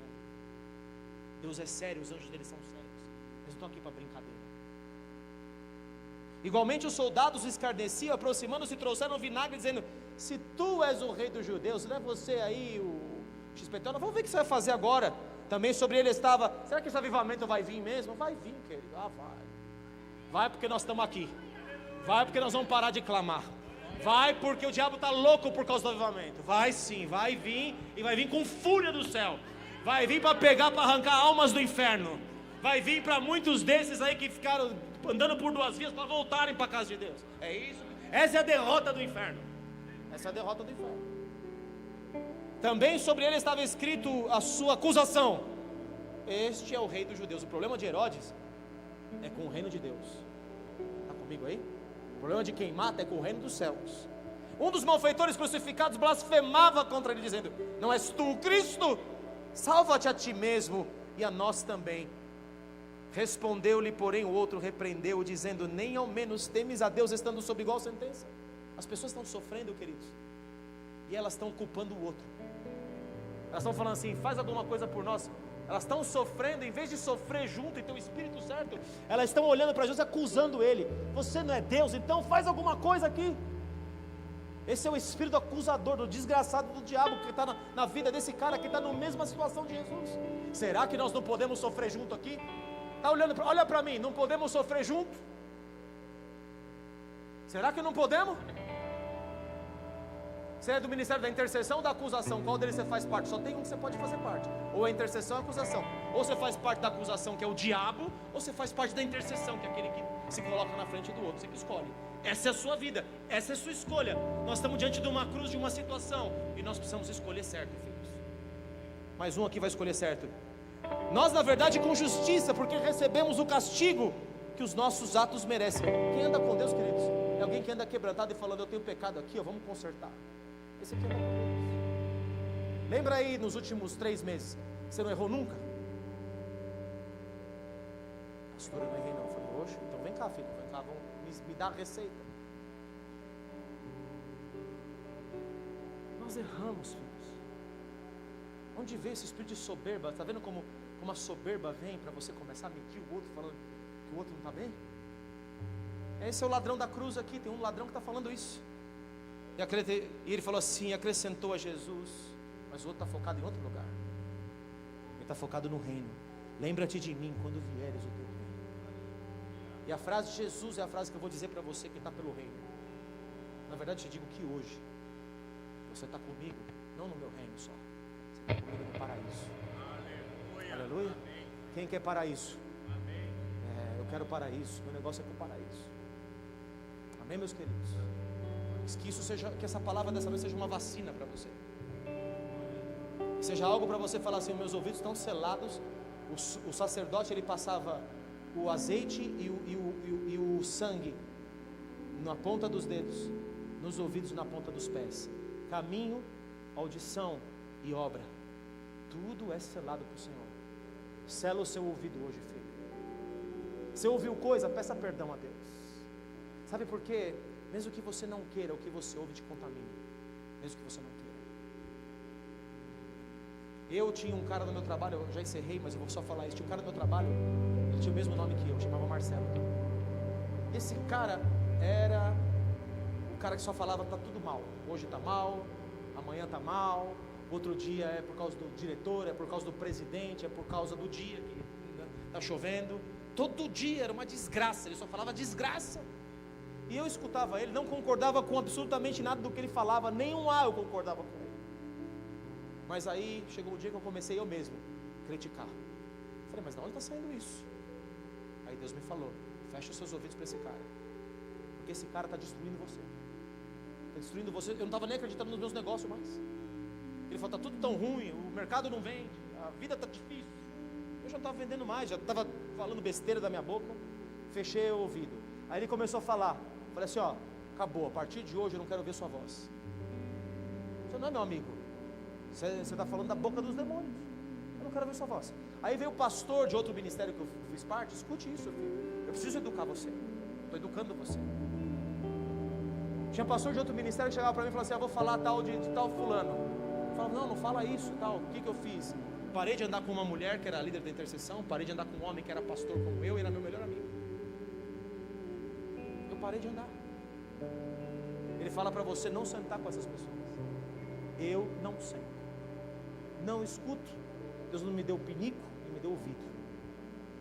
A: Deus é sério, os anjos dele são sérios. Eles não estão aqui para brincadeira. Igualmente os soldados escarneciam, aproximando-se, trouxeram vinagre, dizendo, se tu és o rei dos judeus, não é você aí o XPTO, vamos ver o que você vai fazer agora. Também sobre ele estava, será que esse avivamento vai vir mesmo? Vai vir, querido, vai porque nós estamos aqui, vai porque nós vamos parar de clamar, vai porque o diabo está louco por causa do avivamento, vai sim, vai vir, e vai vir com fúria do céu, vai vir para pegar, para arrancar almas do inferno, vai vir para muitos desses aí que ficaram andando por 2 vias para voltarem para a casa de Deus. É isso, essa é a derrota do inferno, essa é a derrota do inferno. Também sobre ele estava escrito a sua acusação, este é o rei dos judeus. O problema de Herodes é com o reino de Deus. Está comigo aí? O problema de quem mata é com o reino dos céus. Um dos malfeitores crucificados blasfemava contra ele, dizendo, não és tu o Cristo? Salva-te a ti mesmo e a nós também. Respondeu-lhe, porém, o outro repreendeu, dizendo, nem ao menos temes a Deus, estando sob igual sentença. As pessoas estão sofrendo, queridos, e elas estão culpando o outro. Elas estão falando assim, faz alguma coisa por nós. Elas estão sofrendo, em vez de sofrer junto e ter o espírito certo, elas estão olhando para Jesus e acusando ele. Você não é Deus, então faz alguma coisa aqui. Esse é o espírito acusador, do desgraçado do diabo que está na vida desse cara que está na mesma situação de Jesus. Será que nós não podemos sofrer junto aqui? Está olhando, olha para mim, não podemos sofrer junto? Será que não podemos? Você é do ministério da intercessão ou da acusação? Qual deles você faz parte? Só tem um que você pode fazer parte. Ou a intercessão ou a acusação. Ou você faz parte da acusação, que é o diabo, ou você faz parte da intercessão, que é aquele que se coloca na frente do outro. Você que escolhe. Essa é a sua vida, essa é a sua escolha. Nós estamos diante de uma cruz, de uma situação, e nós precisamos escolher certo, filhos. Mais um aqui vai escolher certo. Nós, na verdade, com justiça, porque recebemos o castigo que os nossos atos merecem. Quem anda com Deus, queridos, é alguém que anda quebrantado e falando, eu tenho pecado aqui, vamos consertar. Esse aqui anda com Deus. Lembra aí nos últimos 3 meses, você não errou nunca? Pastor, eu não errei não. Eu falei, oxe, então vem cá, filho, vem cá, me dá a receita. Nós erramos, filhos. Onde veio esse espírito de soberba? Está vendo como a soberba vem para você começar a medir o outro, falando, que o outro não está bem? Esse é o ladrão da cruz aqui. Tem um ladrão que está falando isso. E ele falou assim, acrescentou a Jesus, mas o outro está focado em outro lugar. Ele está focado no reino. Lembra-te de mim quando vieres o teu reino. E a frase de Jesus é a frase que eu vou dizer para você que está pelo reino. Na verdade, eu te digo que hoje você está comigo, não no meu reino só, você está comigo no paraíso. Aleluia. Aleluia. Quem quer paraíso? Eu quero paraíso. Meu negócio é com o paraíso. Amém, meus queridos? Que essa palavra dessa vez seja uma vacina para você. Que seja algo para você falar assim: meus ouvidos estão selados. O sacerdote, ele passava o azeite e o sangue na ponta dos dedos, nos ouvidos e na ponta dos pés. Caminho, audição e obra, tudo é selado por Senhor. Sela o seu ouvido hoje, filho. Se ouviu coisa, peça perdão a Deus. Sabe por quê? Mesmo que você não queira, o que você ouve te contamina. Mesmo que você não queira. Eu tinha um cara no meu trabalho, eu já encerrei, mas eu vou só falar isso. Tinha um cara no meu trabalho, ele tinha o mesmo nome que eu, chamava Marcelo. Esse cara era o cara que só falava: tá tudo mal. Hoje tá mal, amanhã tá mal, outro dia é por causa do diretor, é por causa do presidente, é por causa do dia que tá chovendo. Todo dia era uma desgraça, ele só falava desgraça. E eu escutava ele, não concordava com absolutamente nada do que ele falava, nem um A eu concordava com ele. Mas aí chegou o dia que eu comecei eu mesmo a criticar. Falei: mas de onde está saindo isso? Aí Deus me falou: fecha os seus ouvidos para esse cara, porque esse cara está destruindo você. Está destruindo você. Eu não estava nem acreditando nos meus negócios mais. Ele falou: está tudo tão ruim, o mercado não vende, a vida está difícil. Eu já não estava vendendo mais, já estava falando besteira da minha boca. Fechei o ouvido. Aí ele começou a falar. Falei assim: ó, acabou, a partir de hoje eu não quero ver sua voz. Você não é meu amigo. Você está falando da boca dos demônios. Eu não quero ver sua voz. Aí veio o pastor de outro ministério que eu fiz parte. Escute isso, filho. Eu preciso educar você. Estou educando você. Tinha pastor de outro ministério que chegava para mim e falava assim: vou falar tal de tal fulano. Eu falava: não fala isso tal. O que eu fiz? Parei de andar com uma mulher que era líder da intercessão. Parei de andar com um homem que era pastor como eu e era meu melhor amigo. Eu parei de andar. Ele fala para você não sentar com essas pessoas. Eu não sento, não escuto. Deus não me deu pinico, Ele me deu ouvido.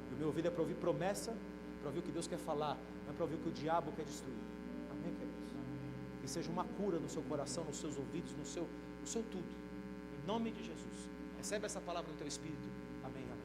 A: E o meu ouvido é para ouvir promessa, para ouvir o que Deus quer falar, não é para ouvir o que o diabo quer destruir. Amém, queridos? Que seja uma cura no seu coração, nos seus ouvidos, no seu tudo. Em nome de Jesus. Recebe essa palavra no teu espírito. Amém, amém.